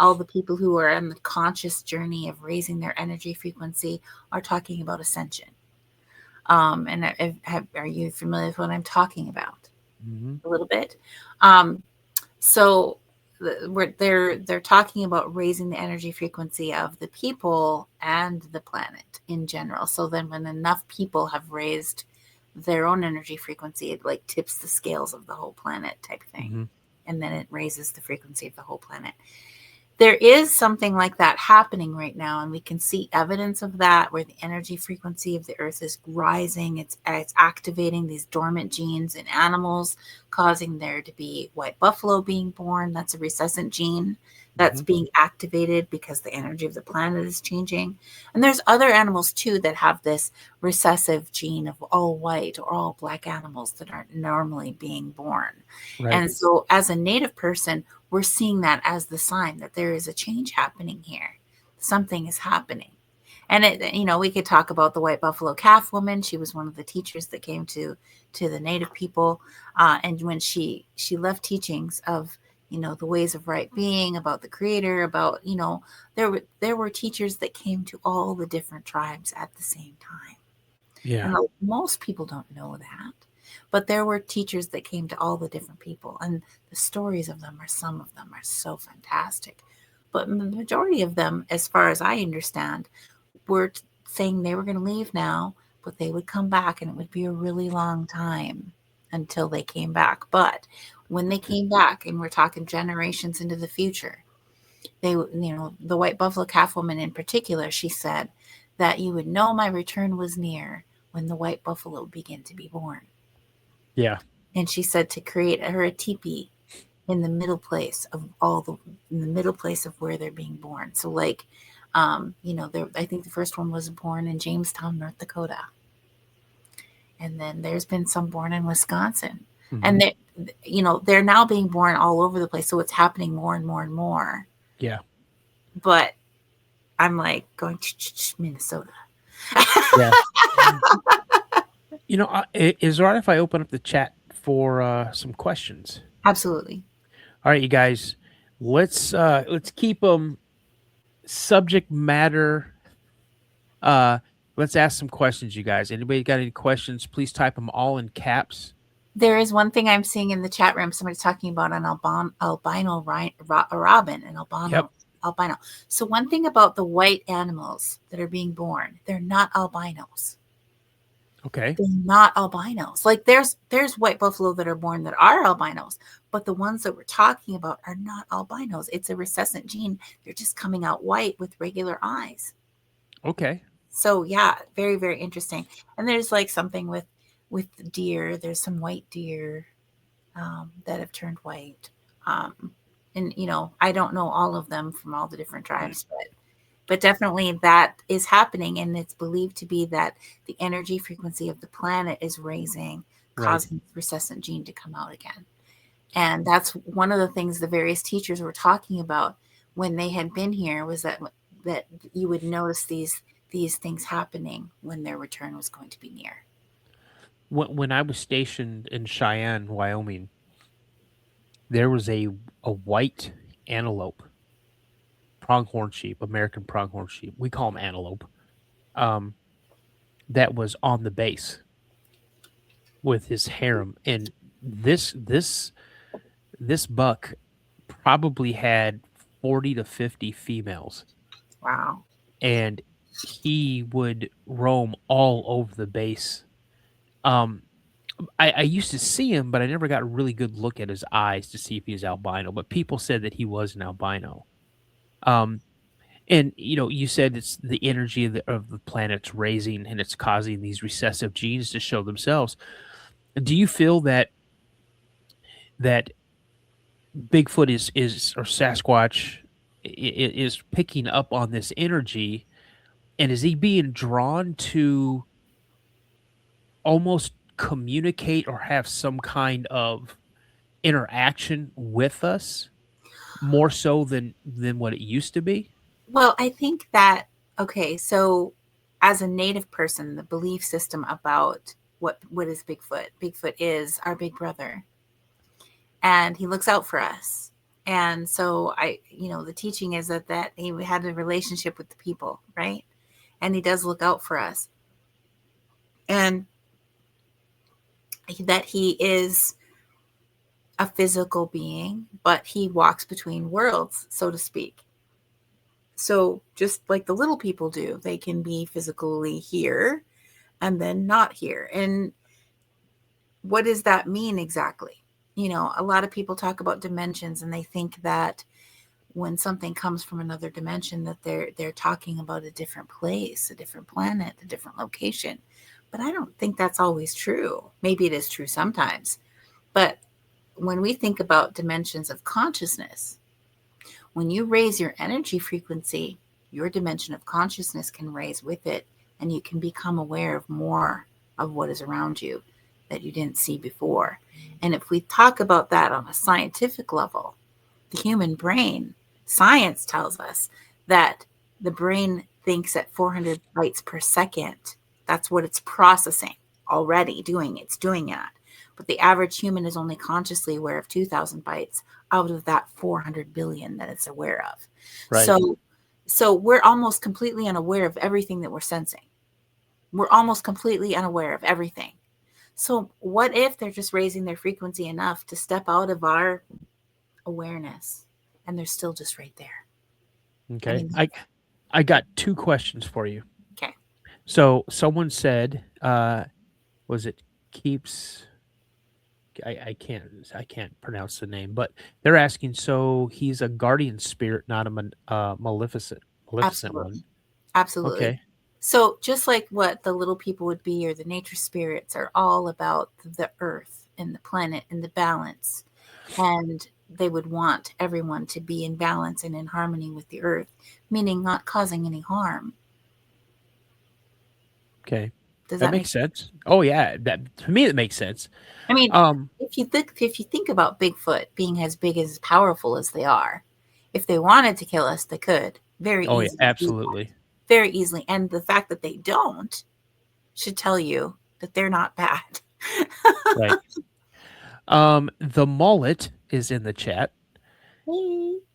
all the people who are on the conscious journey of raising their energy frequency are talking about ascension. And are you familiar with what I'm talking about? Mm-hmm. A little bit. So they're talking about raising the energy frequency of the people and the planet in general. So then when enough people have raised their own energy frequency, it like tips the scales of the whole planet type thing. Mm-hmm. And then it raises the frequency of the whole planet. There is something like that happening right now, and we can see evidence of that, where the energy frequency of the earth is rising. It's activating these dormant genes in animals, causing there to be white buffalo being born. That's a recessant gene that's being activated because the energy of the planet is changing. And there's other animals too that have this recessive gene of all white or all black animals that aren't normally being born. Right. And so as a Native person, we're seeing that as the sign that there is a change happening here. Something is happening. And we could talk about the white buffalo calf woman. She was one of the teachers that came to the Native people. And when she left teachings of, the ways of right being, about the creator, about, there were teachers that came to all the different tribes at the same time. Yeah. And most people don't know that. But there were teachers that came to all the different people, and the stories of them, some of them are so fantastic. But the majority of them, as far as I understand, were saying they were going to leave now, but they would come back, and it would be a really long time until they came back. But when they came back, and we're talking generations into the future, they, the white buffalo calf woman in particular, she said that you would know my return was near when the white buffalo began to be born. Yeah. And she said to create her a teepee in the middle place of where they're being born. So like, I think the first one was born in Jamestown, North Dakota. And then there's been some born in Wisconsin. Mm-hmm. And they're now being born all over the place. So it's happening more and more and more. Yeah. But I'm like going to Minnesota. Yeah. Is it all right if I open up the chat for some questions? Absolutely. All right, you guys, let's keep them subject matter. Let's ask some questions, you guys. Anybody got any questions? Please type them all in caps. There is one thing I'm seeing in the chat room. Somebody's talking about an albino robin, an albino. Yep, albino. So one thing about the white animals that are being born, they're not albinos. Okay. They're not albinos. Like there's white buffalo that are born that are albinos, but the ones that we're talking about are not albinos. It's a recessive gene. They're just coming out white with regular eyes. Okay. So yeah, very, very interesting. And there's like something with deer. There's some white deer that have turned white. And I don't know all of them from all the different tribes, but definitely that is happening, and it's believed to be that the energy frequency of the planet is raising, Right. causing the recessive gene to come out again. And that's one of the things the various teachers were talking about when they had been here, was that you would notice these things happening when their return was going to be near. When I was stationed in Cheyenne, Wyoming, there was a white antelope, pronghorn sheep, American pronghorn sheep. We call them antelope. Um, that was on the base with his harem, and this buck probably had 40 to 50 females, Wow. and he would roam all over the base. Um, I used to see him, but I never got a really good look at his eyes to see if he was albino. But people said that he was an albino. Um, and you said it's the energy of the planet's raising, and it's causing these recessive genes to show themselves. Do you feel that Bigfoot is or Sasquatch is picking up on this energy, and is he being drawn to almost communicate or have some kind of interaction with us more so than what it used to be? Well, I think that, okay, so as a native person, the belief system about what is Bigfoot? Bigfoot is our big brother, and he looks out for us. And so the teaching is that he had a relationship with the people, right? And he does look out for us. And that he is a physical being, but he walks between worlds, so to speak. So just like the little people do, they can be physically here and then not here. And what does that mean exactly? A lot of people talk about dimensions, and they think that when something comes from another dimension, that they're talking about a different place, a different planet, a different location. But I don't think that's always true. Maybe it is true sometimes. But when we think about dimensions of consciousness, when you raise your energy frequency, your dimension of consciousness can raise with it, and you can become aware of more of what is around you that you didn't see before. And if we talk about that on a scientific level, the human brain, science tells us that the brain thinks at 400 bytes per second. That's what it's processing already doing. It's doing that. But the average human is only consciously aware of 2,000 bytes out of that 400 billion that it's aware of. Right. So we're almost completely unaware of everything that we're sensing. We're almost completely unaware of everything. So what if they're just raising their frequency enough to step out of our awareness, and they're still just right there? Okay. I mean, I got two questions for you. okay. So someone said, was it keeps I can't pronounce the name, but they're asking, so he's a guardian spirit, not a maleficent one. Absolutely. Absolutely. Okay. So just like what the little people would be, or the nature spirits, are all about the earth and the planet and the balance. And they would want everyone to be in balance and in harmony with the earth, meaning not causing any harm. Okay. Does That that make makes sense. Oh yeah, that to me it makes sense. I mean, Um, if you think about Bigfoot being as big as powerful as they are, if they wanted to kill us, they could very oh yeah, easily. absolutely. Very easily. And the fact that they don't should tell you that they're not bad. Right. The mullet is in the chat,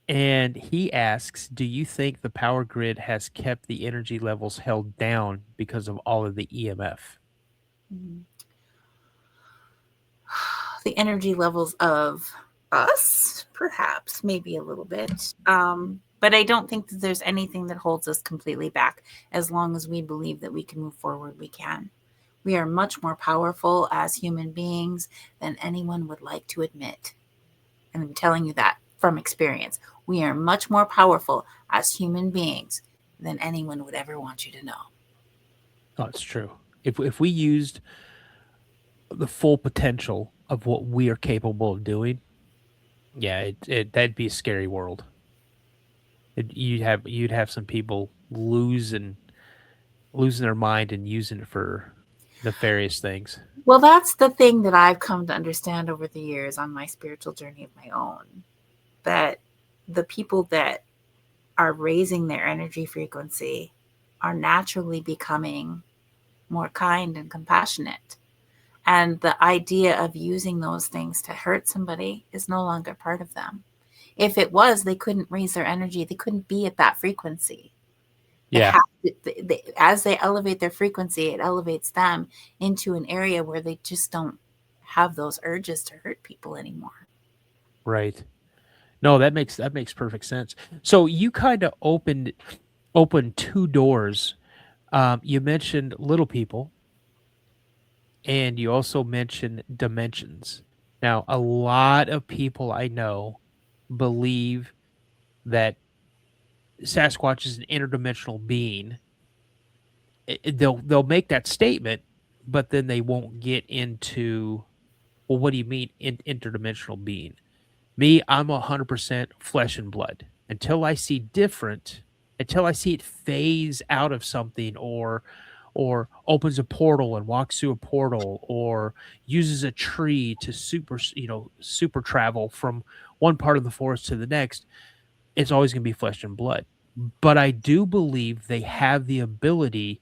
and he asks, "Do you think the power grid has kept the energy levels held down because of all of the EMF?" The energy levels of us, perhaps, maybe a little bit. But I don't think that there's anything that holds us completely back. As long as we believe that we can move forward, we can. We are much more powerful as human beings than anyone would like to admit. And I'm telling you that from experience. We are much more powerful as human beings than anyone would ever want you to know. Oh, it's true. If we used the full potential of what we are capable of doing, yeah, that'd be a scary world. You'd have some people losing their mind and using it for nefarious things. Well, that's the thing that I've come to understand over the years on my spiritual journey of my own, that the people that are raising their energy frequency are naturally becoming more kind and compassionate. And the idea of using those things to hurt somebody is no longer part of them. If it was, they couldn't raise their energy. They couldn't be at that frequency. Yeah. As they elevate their frequency, it elevates them into an area where they just don't have those urges to hurt people anymore. Right. No, that makes perfect sense. So you kind of opened two doors. You mentioned little people, and you also mentioned dimensions. Now, a lot of people I know believe that Sasquatch is an interdimensional being. They'll make that statement, but then they won't get into, well, what do you mean interdimensional being? Me, I'm 100% flesh and blood. Until I see different, until I see it phase out of something, or opens a portal and walks through a portal, or uses a tree to super travel from one part of the forest to the next, it's always going to be flesh and blood. But I do believe they have the ability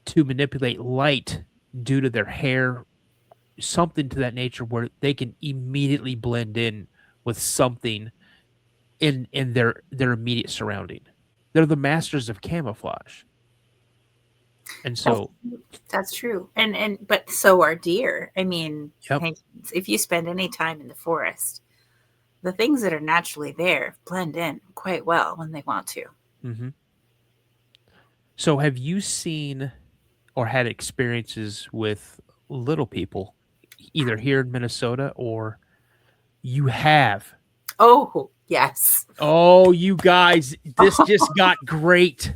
to manipulate light due to their hair, something to that nature, where they can immediately blend in with something in their immediate surrounding. They're the masters of camouflage. And so that's true. But so are deer. I mean, Yep. if you spend any time in the forest, the things that are naturally there blend in quite well when they want to. Mm-hmm. So have you seen or had experiences with little people, either here in Minnesota or you have? Oh, yes. Oh, you guys, this just got great.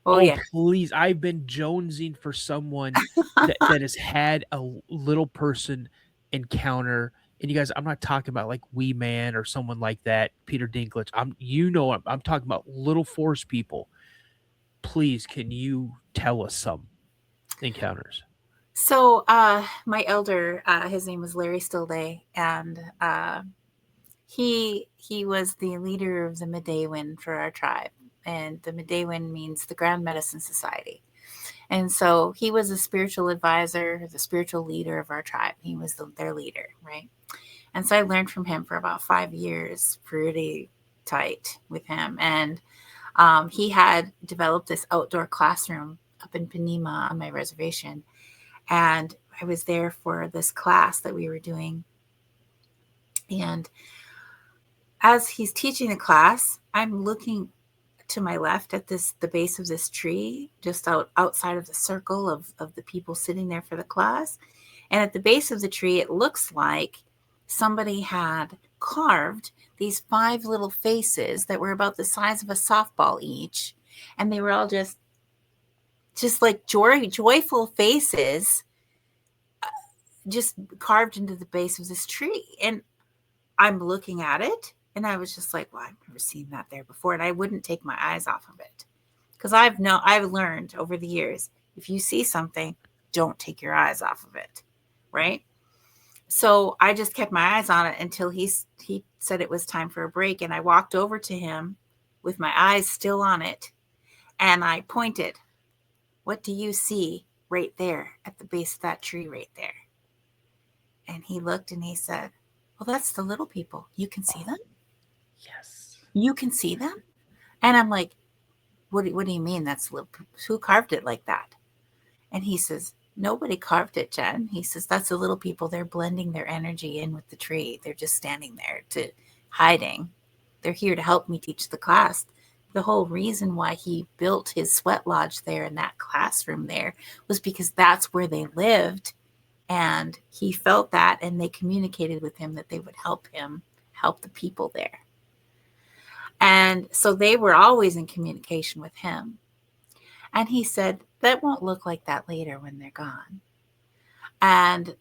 Oh, yeah. Please. I've been jonesing for someone that has had a little person encounter. And you guys, I'm not talking about like Wee Man or someone like that, Peter Dinklage. I'm talking about little forest people. Please, can you tell us some encounters? So my elder, his name was Larry Stillday, and he was the leader of the Midewin for our tribe. And the Midewin means the Grand Medicine Society. And so he was a spiritual advisor, the spiritual leader of our tribe. He was their leader, right? And so I learned from him for about 5 years, pretty tight with him. And he had developed this outdoor classroom up in Panema on my reservation. And I was there for this class that we were doing. And as he's teaching the class, I'm looking to my left at the base of this tree, just outside of the circle of the people sitting there for the class. And at the base of the tree, it looks like somebody had carved these 5 little faces that were about the size of a softball each. And they were all just like joyful faces, just carved into the base of this tree. And I'm looking at it, and I was just like, well, I've never seen that there before. And I wouldn't take my eyes off of it, because I've learned over the years, if you see something, don't take your eyes off of it, right? So I just kept my eyes on it until he said it was time for a break. And I walked over to him with my eyes still on it, and I pointed. What do you see right there at the base of that tree right there? And he looked and he said, well, that's the little people. You can see them? Yes. You can see them? And I'm like, what do you mean that's little? Who carved it like that? And he says, nobody carved it, Jen. He says, that's the little people. They're blending their energy in with the tree. They're just standing there hiding. they're here to help me teach the class. The whole reason why he built his sweat lodge there in that classroom there was because that's where they lived. And he felt that, and they communicated with him that they would help him help the people there. And so they were always in communication with him. And he said, that won't look like that later when they're gone. And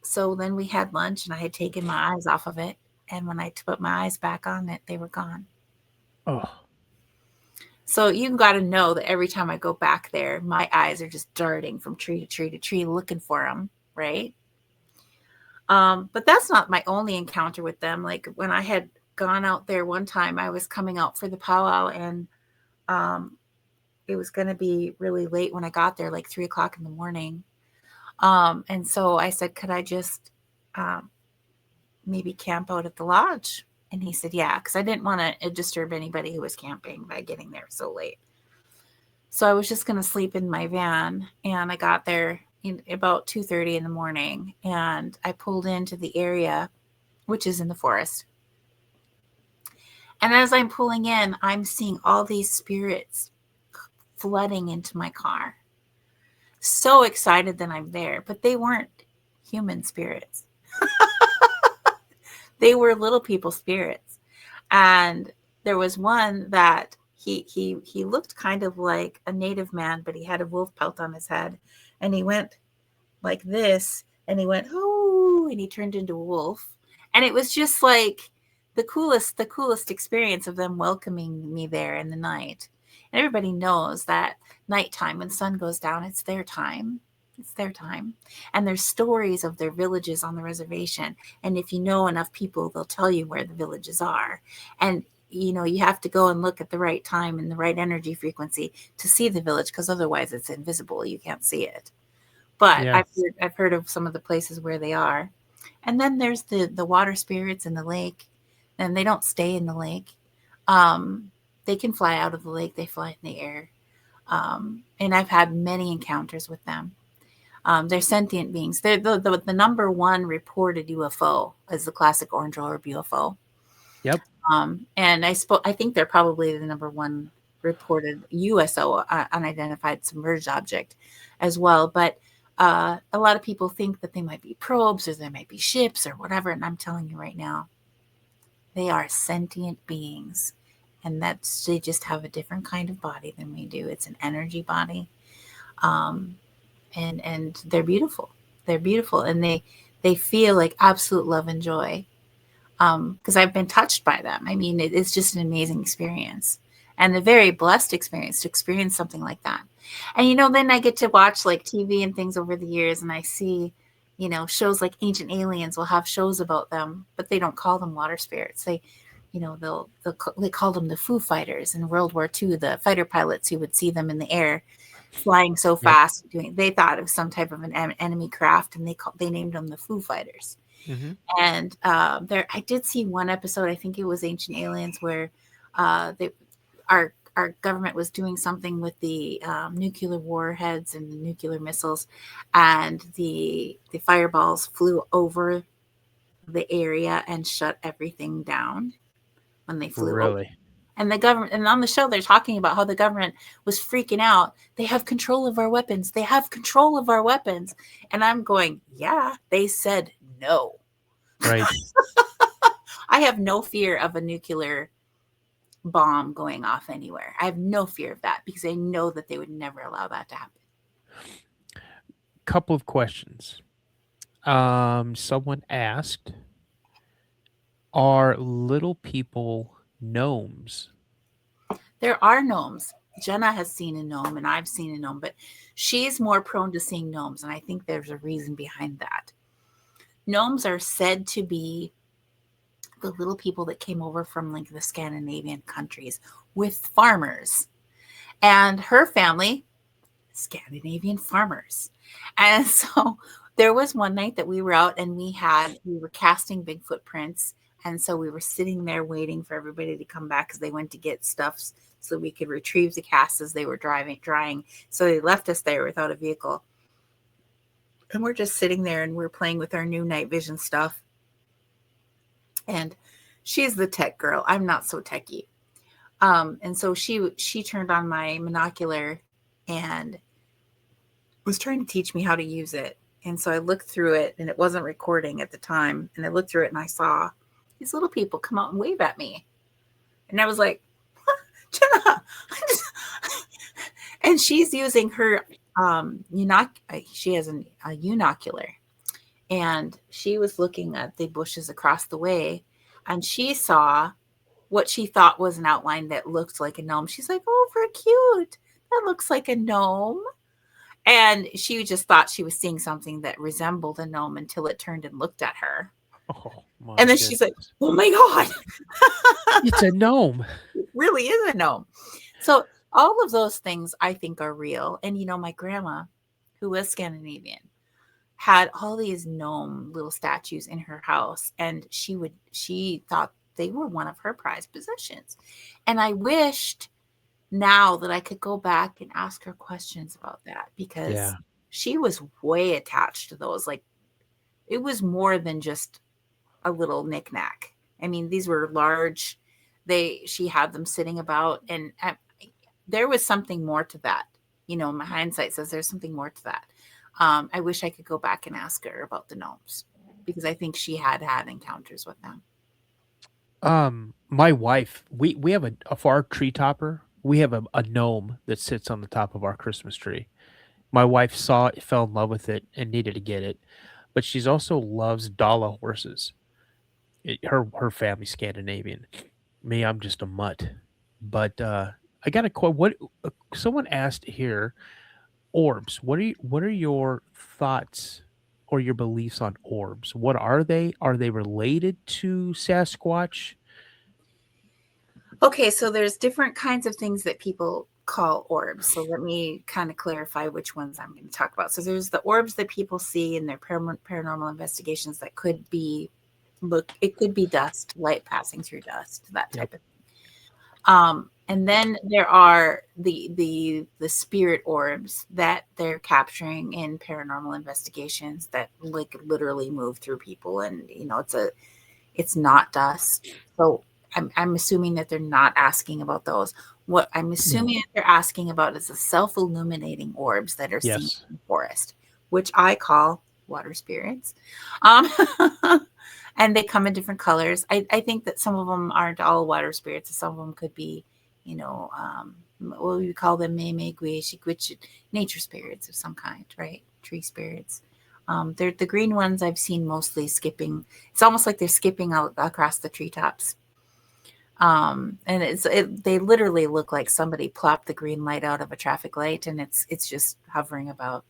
so then we had lunch, and I had taken my eyes off of it. And when I put my eyes back on it, they were gone. Oh, So you got to know that every time I go back there, my eyes are just darting from tree to tree to tree looking for them, right? But that's not my only encounter with them. Like when I had gone out there one time, I was coming out for the powwow, and it was going to be really late when I got there, like 3:00 in the morning. And so I said, could I just maybe camp out at the lodge? And he said, yeah, because I didn't want to disturb anybody who was camping by getting there so late. So I was just going to sleep in my van, and I got there in about 2:30 in the morning, and I pulled into the area, which is in the forest. And as I'm pulling in, I'm seeing all these spirits flooding into my car. So excited that I'm there, but they weren't human spirits. They were little people spirits. And there was one that he looked kind of like a native man, but he had a wolf pelt on his head, and he went like this, and he went, oh, and he turned into a wolf. And it was just like the coolest experience of them welcoming me there in the night. And everybody knows that nighttime, when the sun goes down, it's their time. It's their time. And there's stories of their villages on the reservation. And if you know enough people, they'll tell you where the villages are. And, you know, you have to go and look at the right time and the right energy frequency to see the village, because otherwise it's invisible. You can't see it. But yeah. I've heard of some of the places where they are. And then there's the water spirits in the lake. And they don't stay in the lake. They can fly out of the lake. They fly in the air. And I've had many encounters with them. They're sentient beings. They're the number one reported UFO is the classic orange orb UFO. Yep. And I think they're probably the number one reported USO, unidentified submerged object, as well. But a lot of people think that they might be probes, or they might be ships, or whatever. And I'm telling you right now, they are sentient beings, and they just have a different kind of body than we do. It's an energy body. And they're beautiful. They're beautiful. And they feel like absolute love and joy. Because I've been touched by them. I mean, it's just an amazing experience, and a very blessed experience to experience something like that. And, you know, then I get to watch like TV and things over the years, and I see, you know, shows like Ancient Aliens will have shows about them, but they don't call them water spirits. They, you know, they call them the Foo Fighters in World War II, the fighter pilots who would see them in the air flying so fast. They thought it was some type of an enemy craft, and they named them the Foo Fighters. Mm-hmm. And I did see one episode, I think it was Ancient Aliens, where our government was doing something with the nuclear warheads and the nuclear missiles, and the fireballs flew over the area and shut everything down when they flew over. And the government, and on the show, they're talking about how the government was freaking out. They have control of our weapons. They have control of our weapons. And I'm going, yeah, they said no. Right. I have no fear of a nuclear bomb going off anywhere. I have no fear of that, because I know that they would never allow that to happen. Couple of questions. Someone asked, are little people gnomes? There are gnomes. Jenna has seen a gnome, and I've seen a gnome, but she's more prone to seeing gnomes, and I think there's a reason behind that. Gnomes are said to be the little people that came over from like the Scandinavian countries with farmers, and her family, Scandinavian farmers. And so there was one night that we were out, and we were casting Bigfoot prints. And so we were sitting there waiting for everybody to come back, because they went to get stuff so we could retrieve the casts as they were drying. So they left us there without a vehicle. And we're just sitting there, and we're playing with our new night vision stuff. And she's the tech girl. I'm not so techy. And so she turned on my monocular and was trying to teach me how to use it. And so I looked through it, and it wasn't recording at the time. And I looked through it, and I saw these little people come out and wave at me. And I was like, Jenna. And she's using her she has a unocular. And she was looking at the bushes across the way, and she saw what she thought was an outline that looked like a gnome. She's like, oh, very cute. That looks like a gnome. And she just thought she was seeing something that resembled a gnome until it turned and looked at her. Oh, and then she's like, oh my God. It's a gnome. It really is a gnome. So all of those things I think are real. And, my grandma, who was Scandinavian, had all these gnome little statues in her house. And she thought they were one of her prized possessions. And I wished now that I could go back and ask her questions about that, because she was way attached to those. Like, it was more than just a little knickknack. I mean, these were large. She had them sitting about, and there was something more to that. My hindsight says there's something more to that. I wish I could go back and ask her about the gnomes, because I think she had encounters with them. My wife, we have for our tree topper, we have a gnome that sits on the top of our Christmas tree. My wife saw it, fell in love with it, and needed to get it. But she's also loves Dala horses. Her family's Scandinavian. Me, I'm just a mutt. But I got a quote. What someone asked here: orbs. What are your thoughts or your beliefs on orbs? What are they? Are they related to Sasquatch? Okay, so there's different kinds of things that people call orbs. So let me kind of clarify which ones I'm going to talk about. So there's the orbs that people see in their paranormal investigations that could be it could be dust, light passing through dust, that type of thing. And then there are the spirit orbs that they're capturing in paranormal investigations that like literally move through people, and it's not dust. So I'm assuming that they're not asking about those. What I'm assuming that they're asking about is the self-illuminating orbs that are seen in the forest, which I call water spirits. And they come in different colors. I think that some of them aren't all water spirits. Some of them could be, what we call them, nature spirits of some kind, right? Tree spirits. They're the green ones I've seen mostly skipping. It's almost like they're skipping out across the treetops. And they literally look like somebody plopped the green light out of a traffic light, and it's just hovering about,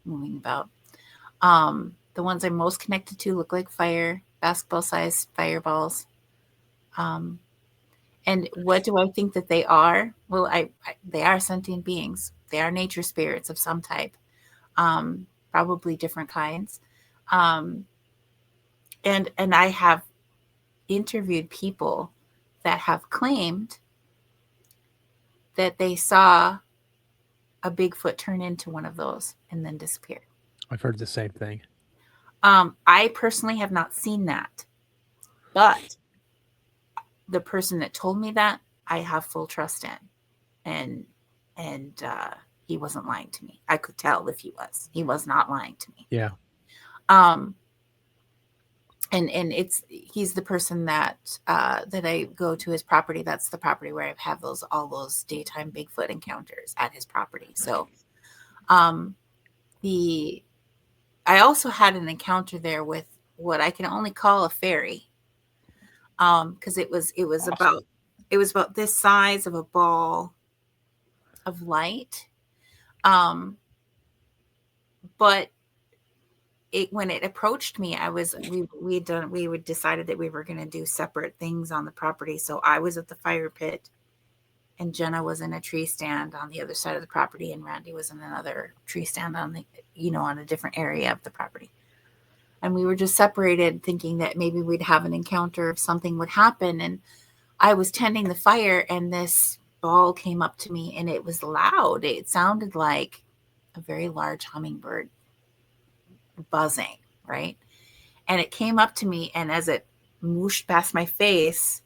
moving about. The ones I'm most connected to look like basketball-sized fireballs. And what do I think that they are? Well, they are sentient beings. They are nature spirits of some type, probably different kinds. And I have interviewed people that have claimed that they saw a Bigfoot turn into one of those and then disappear. I've heard the same thing. I personally have not seen that, but the person that told me that I have full trust in, and he wasn't lying to me. I could tell if he was not lying to me. Yeah. And he's the person that I go to his property. That's the property where I have all those daytime Bigfoot encounters at his property. So, I also had an encounter there with what I can only call a fairy. Because it was awesome. about this size of a ball of light. But when it approached me, we decided that we were going to do separate things on the property. So I was at the fire pit, and Jenna was in a tree stand on the other side of the property, and Randy was in another tree stand on a different area of the property. And we were just separated, thinking that maybe we'd have an encounter if something would happen. And I was tending the fire, and this ball came up to me, and it was loud. It sounded like a very large hummingbird buzzing, right? And it came up to me, and as it whooshed past my face,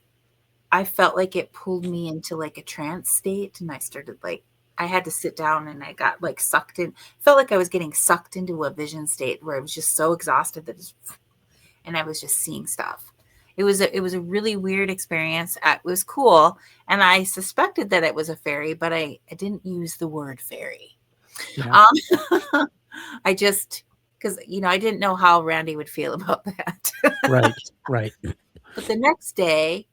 I felt like it pulled me into like a trance state, and I started like, I had to sit down, and I got like sucked in. Felt like I was getting sucked into a vision state where I was just so exhausted and I was just seeing stuff. It was a really weird experience. It was cool, and I suspected that it was a fairy, but I didn't use the word fairy. Yeah. I just, because I didn't know how Randy would feel about that. Right. But the next day,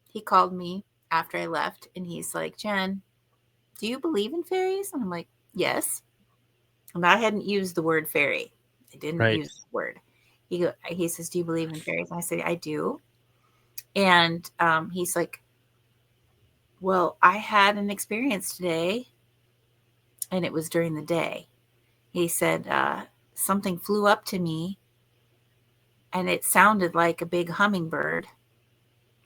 he called me after I left, and he's like, Jen, do you believe in fairies? And I'm like, yes. And I hadn't used the word fairy. I didn't Right. use the word. He says, do you believe in fairies? And I say, I do. And he's like, well, I had an experience today, and it was during the day. He said, something flew up to me, and it sounded like a big hummingbird,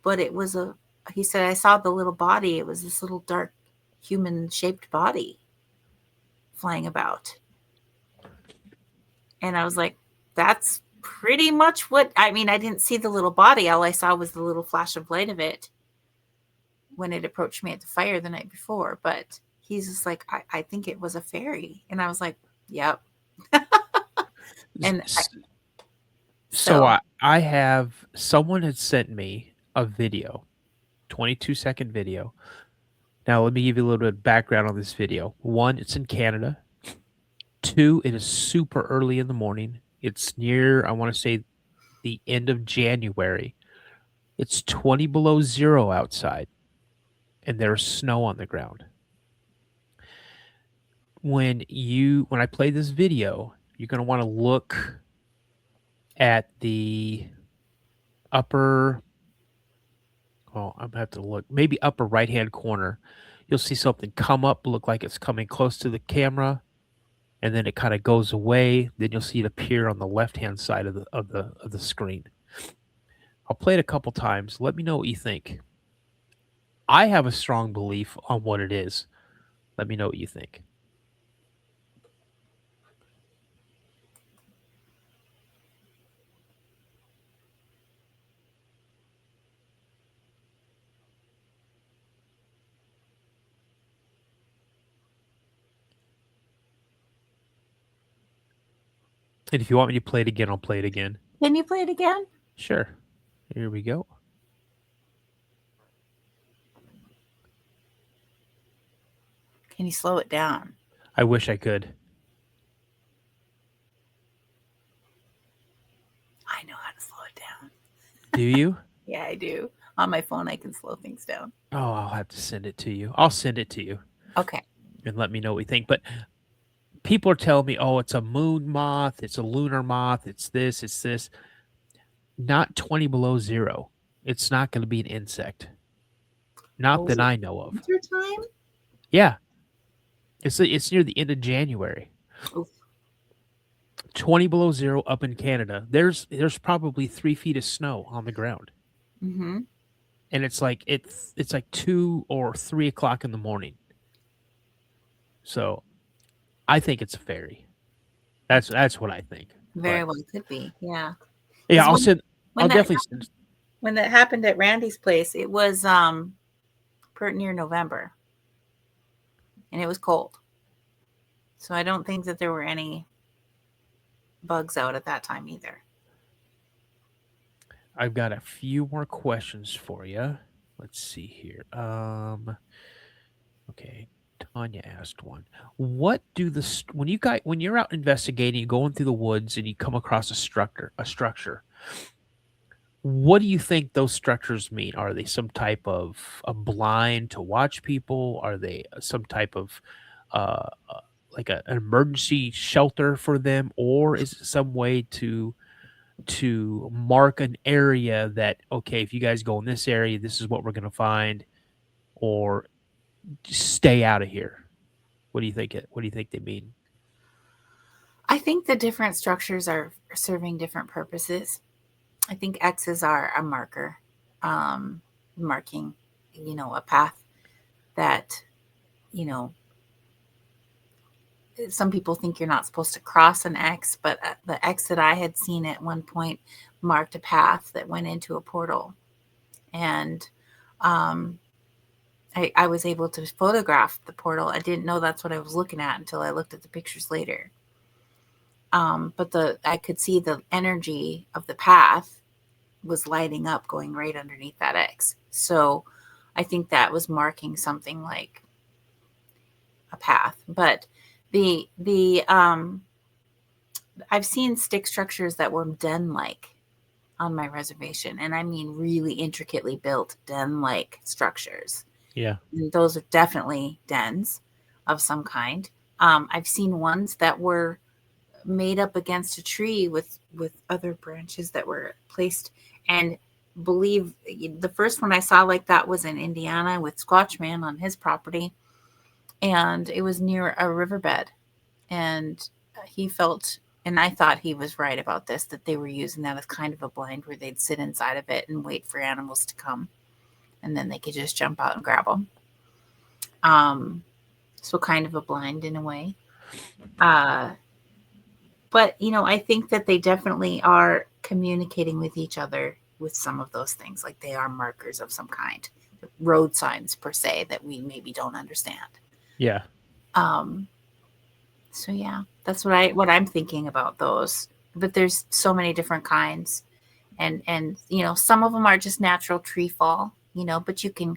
but he said, I saw the little body. It was this little dark human-shaped body flying about. And I was like, that's pretty much I didn't see the little body. All I saw was the little flash of light of it when it approached me at the fire the night before. But he's just like, I think it was a fairy. And I was like, yep. And So I have, someone had sent me a video, 22-second video. Now, let me give you a little bit of background on this video. 1, it's in Canada. 2, it is super early in the morning. It's near, I want to say, the end of January. It's 20 below zero outside, and there's snow on the ground. When I play this video, you're going to want to look at the upper, I'm going to have to look, maybe upper right-hand corner. You'll see something come up, look like it's coming close to the camera, and then it kind of goes away. Then you'll see it appear on the left-hand side of the screen. I'll play it a couple times. Let me know what you think. I have a strong belief on what it is. Let me know what you think. And if you want me to play it again, I'll play it again. Can you play it again? Sure. Here we go. Can you slow it down? I wish I could. I know how to slow it down. Do you? Yeah, I do. On my phone, I can slow things down. Oh, I'll have to send it to you. I'll send it to you. Okay. And let me know what you think. But people are telling me, oh, it's a moon moth, it's a lunar moth, it's this. Not 20 below zero. It's not going to be an insect. Not that I know of. Winter time? Yeah. It's near the end of January. Oof. 20 below zero up in Canada. There's probably 3 feet of snow on the ground. Mm-hmm. And it's like 2 or 3 o'clock in the morning. So I think it's a fairy. That's what I think. Very well could be. Yeah. Yeah, I'll when definitely send. When that happened at Randy's place, it was pretty near November. And it was cold. So I don't think that there were any bugs out at that time either. I've got a few more questions for you. Let's see here. Okay, Tanya asked one. What do when you're out investigating, going through the woods, and you come across a structure? What do you think those structures mean? Are they some type of a blind to watch people? Are they some type of like an emergency shelter for them, or is it some way to mark an area that, okay, if you guys go in this area, this is what we're going to find, or stay out of here? What do you think? What do you think they mean? I think the different structures are serving different purposes. I think X's are a marker, marking, a path that, some people think you're not supposed to cross an X, but the X that I had seen at one point marked a path that went into a portal. And I was able to photograph the portal. I didn't know that's what I was looking at until I looked at the pictures later. But I could see the energy of the path was lighting up, going right underneath that X. So I think that was marking something like a path. But I've seen stick structures that were den-like on my reservation, and I mean really intricately built den-like structures. Yeah. And those are definitely dens of some kind. I've seen ones that were made up against a tree with other branches that were placed, and believe the first one I saw like that was in Indiana with Squatchman on his property, and it was near a riverbed, and he felt, and I thought he was right about this, that they were using that as kind of a blind where they'd sit inside of it and wait for animals to come, and then they could just jump out and grab them. So kind of a blind in a way. But, I think that they definitely are communicating with each other with some of those things. Like they are markers of some kind, road signs per se, that we maybe don't understand. Yeah. So yeah, that's what I'm thinking about those. But there's so many different kinds. And some of them are just natural tree fall, but you can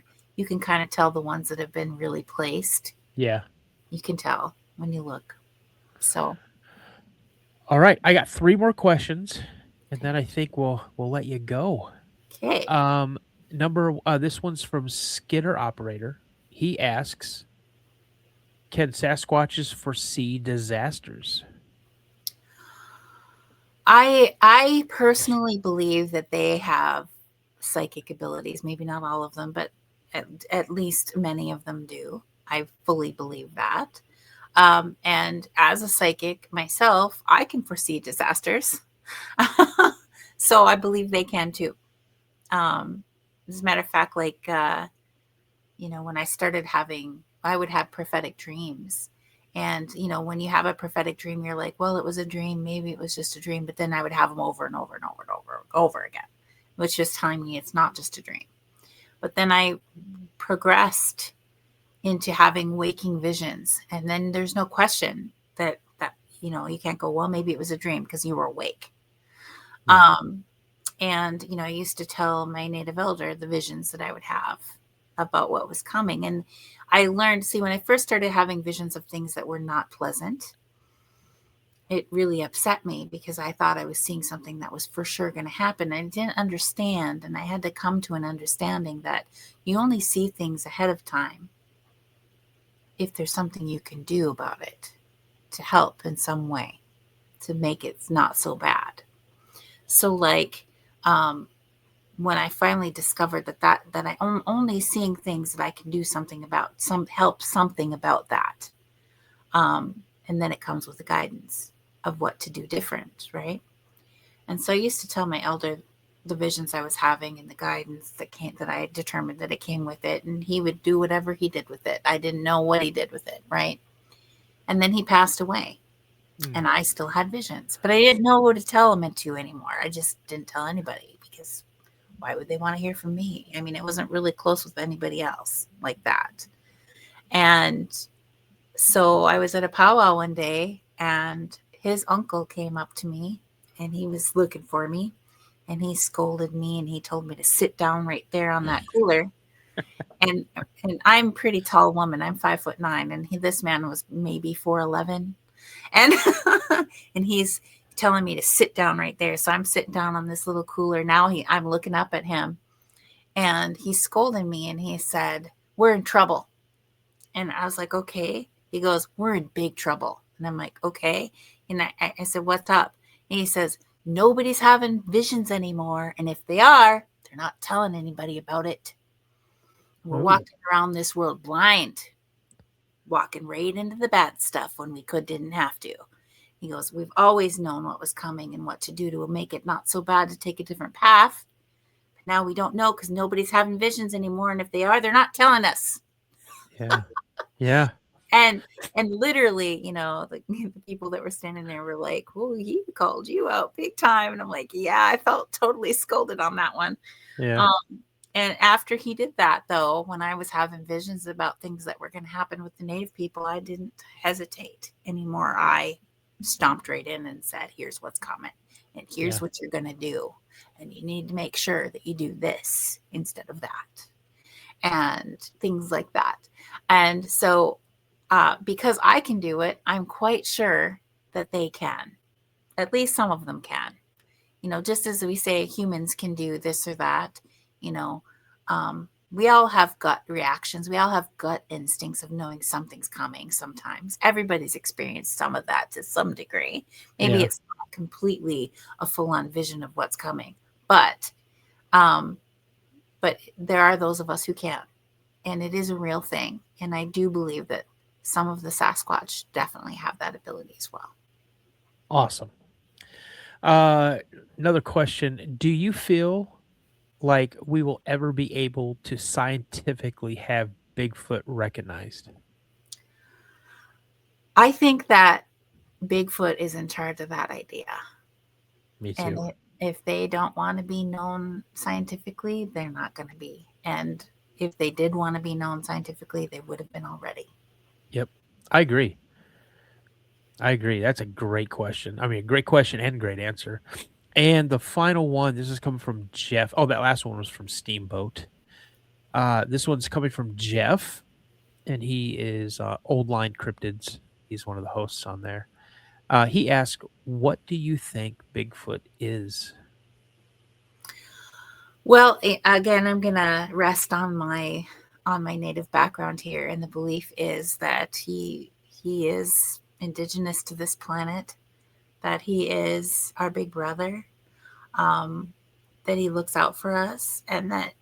kind of tell the ones that have been really placed. Yeah. You can tell when you look. So all right, I got 3 more questions, and then I think we'll let you go. okay. This one's from Skidder Operator. He asks, can Sasquatches foresee disasters? I personally believe that they have psychic abilities. Maybe not all of them, but at least many of them do. I fully believe that. And as a psychic myself, I can foresee disasters. So I believe they can too. As a matter of fact, like, when I started I would have prophetic dreams. And, when you have a prophetic dream, you're like, well, it was a dream. Maybe it was just a dream. But then I would have them over and over and over and over again, which is telling me it's not just a dream. But then I progressed into having waking visions. And then there's no question that you can't go, well, maybe it was a dream because you were awake. Yeah. And, I used to tell my native elder the visions that I would have about what was coming. And I learned, when I first started having visions of things that were not pleasant, it really upset me because I thought I was seeing something that was for sure going to happen. I didn't understand. And I had to come to an understanding that you only see things ahead of time if there's something you can do about it to help in some way to make it not so bad. So like, when I finally discovered that I'm only seeing things that I can do something about, help something about that. And then it comes with the guidance of what to do different, right? And so I used to tell my elder the visions I was having and the guidance that I determined that it came with it, and he would do whatever he did with it. I didn't know what he did with it, right? And then he passed away, and I still had visions, but I didn't know who to tell them to anymore. I just didn't tell anybody because why would they want to hear from me? I mean, it wasn't really close with anybody else like that. And so I was at a powwow one day, and his uncle came up to me, and he was looking for me. And he scolded me, and he told me to sit down right there on that cooler. and I'm a pretty tall woman. I'm 5'9", and this man was maybe 4'11", and and he's telling me to sit down right there. So I'm sitting down on this little cooler. Now I'm looking up at him, and he's scolding me, and he said, "We're in trouble." And I was like, "Okay." He goes, "We're in big trouble." And I'm like, "Okay." And I said, "What's up?" And he says, "Nobody's having visions anymore. And if they are, they're not telling anybody about it. We're walking around this world blind, walking right into the bad stuff when we didn't have to." He goes, "We've always known what was coming and what to do to make it not so bad to take a different path. But now we don't know because nobody's having visions anymore. And if they are, they're not telling us." Yeah. Yeah. And literally, the people that were standing there were like, "Oh, he called you out big time." And I'm like, "Yeah, I felt totally scolded on that one." Yeah. And after he did that, though, when I was having visions about things that were going to happen with the Native people, I didn't hesitate anymore. I stomped right in and said, "Here's what's coming, and here's what you're going to do. And you need to make sure that you do this instead of that." And things like that. And so, because I can do it, I'm quite sure that they can. At least some of them can. Just as we say humans can do this or that, we all have gut reactions. We all have gut instincts of knowing something's coming sometimes. Everybody's experienced some of that to some degree. Maybe it's not completely a full-on vision of what's coming, but there are those of us who can't. And it is a real thing. And I do believe that some of the Sasquatch definitely have that ability as well. Awesome. Another question. Do you feel like we will ever be able to scientifically have Bigfoot recognized? I think that Bigfoot is in charge of that idea. Me too. And if they don't want to be known scientifically, they're not going to be. And if they did want to be known scientifically, they would have been already. Yep. I agree. That's a great question. I mean, a great question and great answer. And the final one, this is coming from Jeff. Oh, that last one was from Steamboat. This one's coming from Jeff, and he is Old Line Cryptids. He's one of the hosts on there. He asked, "What do you think Bigfoot is?" Well, again, I'm going to rest on my native background here, and the belief is that he is indigenous to this planet, that he is our big brother, that he looks out for us, and that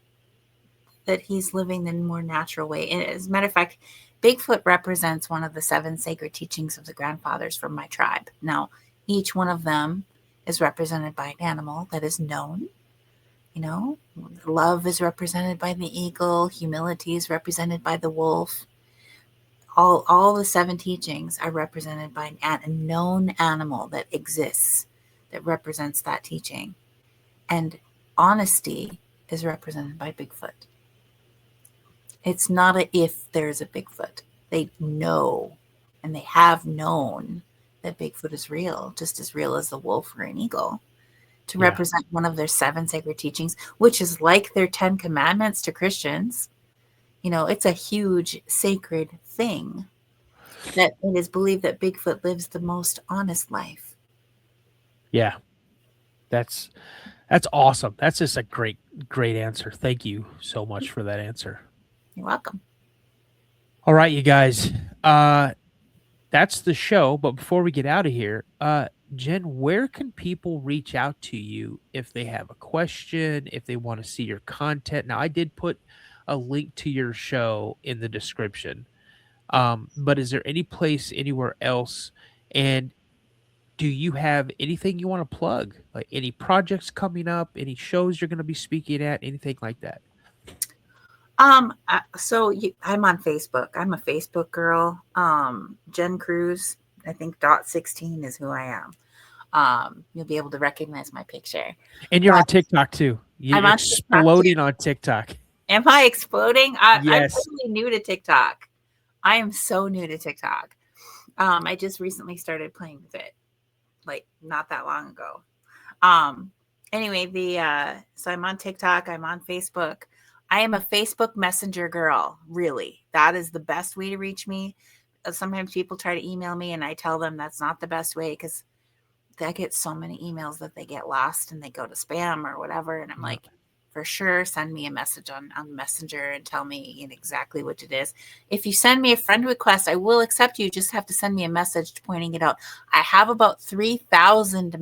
he's living the more natural way. And as a matter of fact, Bigfoot represents one of the 7 sacred teachings of the grandfathers from my tribe. Now, each one of them is represented by an animal that is known. Love is represented by the eagle. Humility is represented by the wolf. All the 7 teachings are represented by a known animal that exists, that represents that teaching. And honesty is represented by Bigfoot. It's not a if there's a Bigfoot. They know, and they have known, that Bigfoot is real, just as real as the wolf or an eagle. To represent one of their 7 sacred teachings, which is like their 10 commandments to Christians. It's a huge sacred thing that it is believed that Bigfoot lives the most honest life. Yeah. That's awesome. That's just a great answer. Thank you so much for that answer. You're welcome. All right, you guys. That's the show. But before we get out of here, Jen, where can people reach out to you if they have a question, if they want to see your content? Now, I did put a link to your show in the description, but is there any place anywhere else? And do you have anything you want to plug? Like any projects coming up, any shows you're going to be speaking at, anything like that? I'm on Facebook. I'm a Facebook girl. Jen Cruz, I think .16 is who I am. You'll be able to recognize my picture. And you're on TikTok too. You're exploding on TikTok. Am I exploding? I'm Yes. totally new to TikTok. I am so new to TikTok. I just recently started playing with it, like not that long ago. Anyway, so I'm on TikTok. I'm on Facebook. I am a Facebook Messenger girl, really. That is the best way to reach me. Sometimes people try to email me and I tell them that's not the best way because I get so many emails that they get lost and they go to spam or whatever. And I'm like, for sure, send me a message on Messenger and tell me exactly what it is. If you send me a friend request, I will accept you. Just have to send me a message pointing it out. I have about 3,000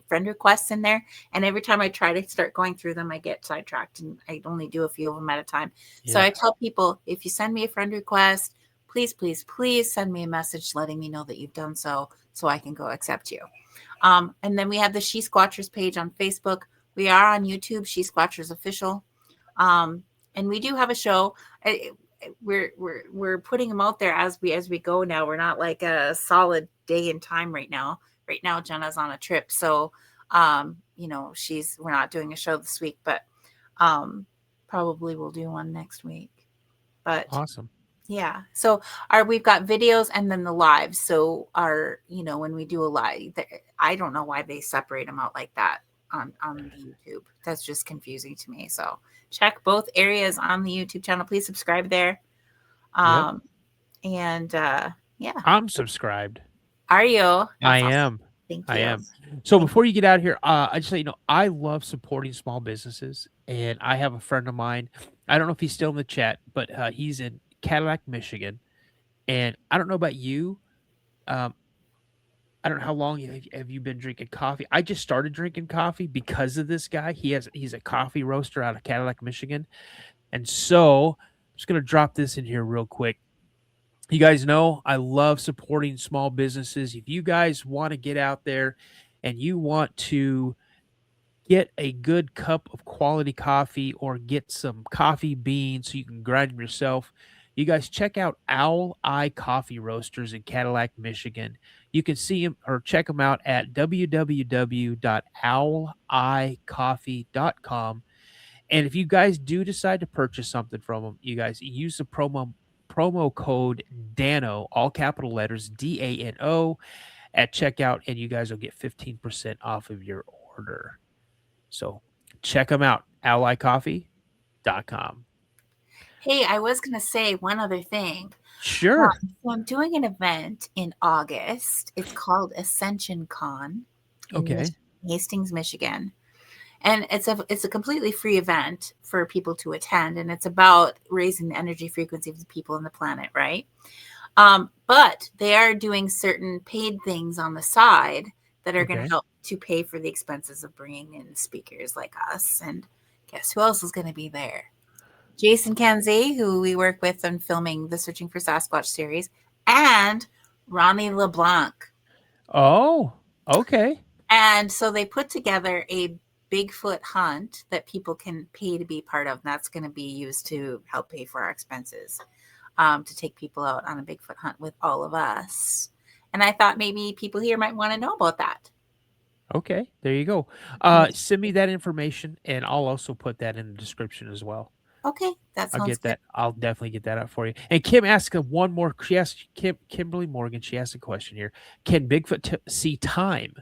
friend requests in there, and every time I try to start going through them, I get sidetracked and I only do a few of them at a time. So I tell people, if you send me a friend request, please send me a message letting me know that you've done so I can go accept you. And then we have the She-Squatchers page on Facebook. We are on YouTube, She-Squatchers Official. And we do have a show. we're putting them out there as we go now. We're not like a solid day and time right now. Right now, Jenna's on a trip, so we're not doing a show this week, but probably we'll do one next week. But Awesome. yeah, so we've got videos and then the lives. So when we do a live, I don't know why they separate them out like that on the YouTube. That's just confusing to me. So check both areas on the YouTube channel. Please subscribe there. And yeah, I'm subscribed. are you? That's I awesome. am. Thank you. I am. So before you get out of here, I just let you know, I love supporting small businesses, and I have a friend of mine. I don't know if he's still in the chat, but he's in Cadillac, Michigan, and I don't know about you. I don't know how long have you been drinking coffee. I just started drinking coffee because of this guy. He's a coffee roaster out of Cadillac, Michigan, and so I'm just gonna drop this in here real quick. You guys know I love supporting small businesses. If you guys want to get out there and you want to get a good cup of quality coffee or get some coffee beans so you can grind them yourself, you guys check out Owl Eye Coffee Roasters in Cadillac, Michigan. You can see them or check them out at www.owleyecoffee.com. And if you guys do decide to purchase something from them, you guys use the promo code Dano, all capital letters, DANO, at checkout, and you guys will get 15% off of your order. So check them out, owleyecoffee.com. Hey, I was going to say one other thing. Sure. So I'm doing an event in August. It's called Ascension Con in Hastings, Michigan. And it's a completely free event for people to attend, and it's about raising the energy frequency of the people on the planet, right? But they are doing certain paid things on the side that are going to help to pay for the expenses of bringing in speakers like us. And guess who else is going to be there? Jason Kanze, who we work with on filming the Searching for Sasquatch series, and Ronnie LeBlanc. Oh, okay. And so they put together a Bigfoot hunt that people can pay to be part of. And that's going to be used to help pay for our expenses, to take people out on a Bigfoot hunt with all of us. And I thought maybe people here might want to know about that. Okay, there you go. Send me that information, and I'll also put that in the description as well. Okay, that sounds good. I'll definitely get that out for you. And Kim asked one more. She asked Kimberly Morgan. She asked a question here: can Bigfoot see time?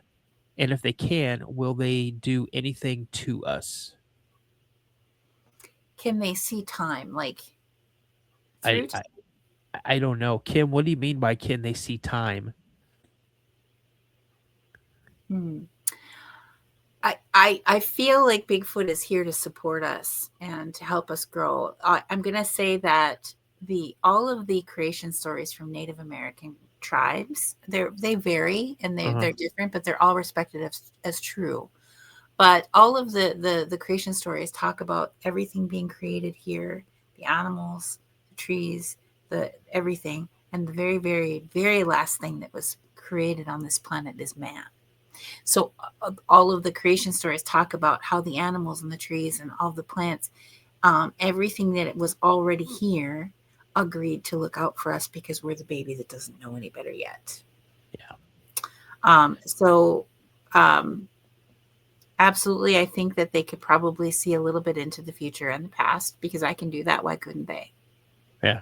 And if they can, will they do anything to us? Can they see time? Like, I don't know. Kim, what do you mean by can they see time? I feel like Bigfoot is here to support us and to help us grow. I'm going to say that all of the creation stories from Native American tribes, they vary and they're different, but they're all respected as true. But all of the creation stories talk about everything being created here, the animals, the trees, the everything, and the very, very, very last thing that was created on this planet is man. So all of the creation stories talk about how the animals and the trees and all the plants, everything that was already here, agreed to look out for us because we're the baby that doesn't know any better yet. Yeah. Absolutely, I think that they could probably see a little bit into the future and the past because I can do that. Why couldn't they? Yeah.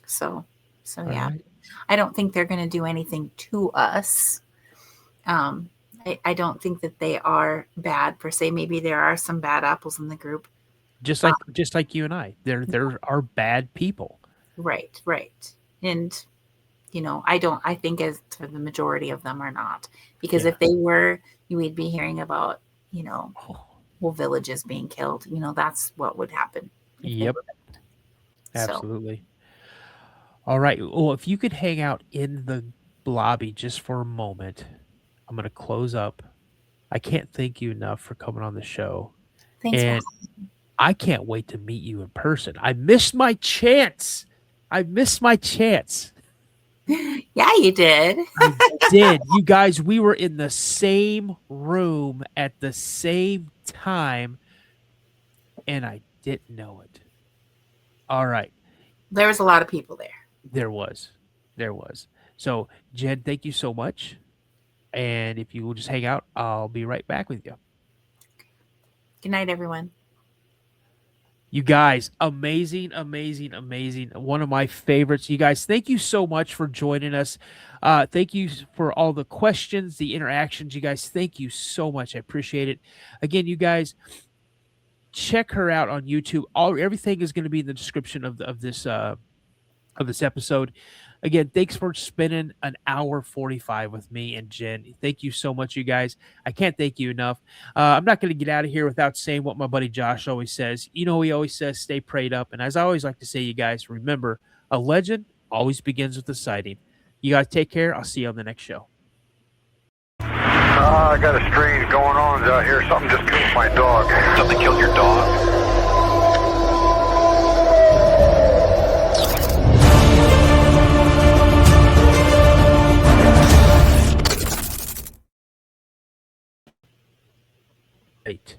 So All yeah. right. I don't think they're going to do anything to us. I don't think that they are bad per se. Maybe there are some bad apples in the group. Just like you and I. There are bad people. Right. And I think as to the majority of them are not. Because if they were, we'd be hearing about, whole villages being killed. That's what would happen. Yep. Absolutely. All right. Well, if you could hang out in the lobby just for a moment, I'm going to close up. I can't thank you enough for coming on the show. Thanks. And I can't wait to meet you in person. I missed my chance. Yeah, you did. I did. You guys, we were in the same room at the same time, and I didn't know it. All right. There was a lot of people there. There was. So, Jen, thank you so much. And if you will just hang out, I'll be right back with you. Good night, everyone. You guys, amazing. One of my favorites. You guys, thank you so much for joining us. Thank you for all the questions, the interactions. You guys, thank you so much. I appreciate it. Again, you guys, check her out on YouTube. Everything is going to be in the description of this episode. Again, thanks for spending an hour 45 with me and Jen. Thank you so much, you guys. I can't thank you enough. I'm not going to get out of here without saying what my buddy Josh always says. You know, he always says, stay prayed up. And as I always like to say, you guys, remember, a legend always begins with a sighting. You guys take care. I'll see you on the next show. I got a strange going on out here. Something just killed my dog. Something killed your dog?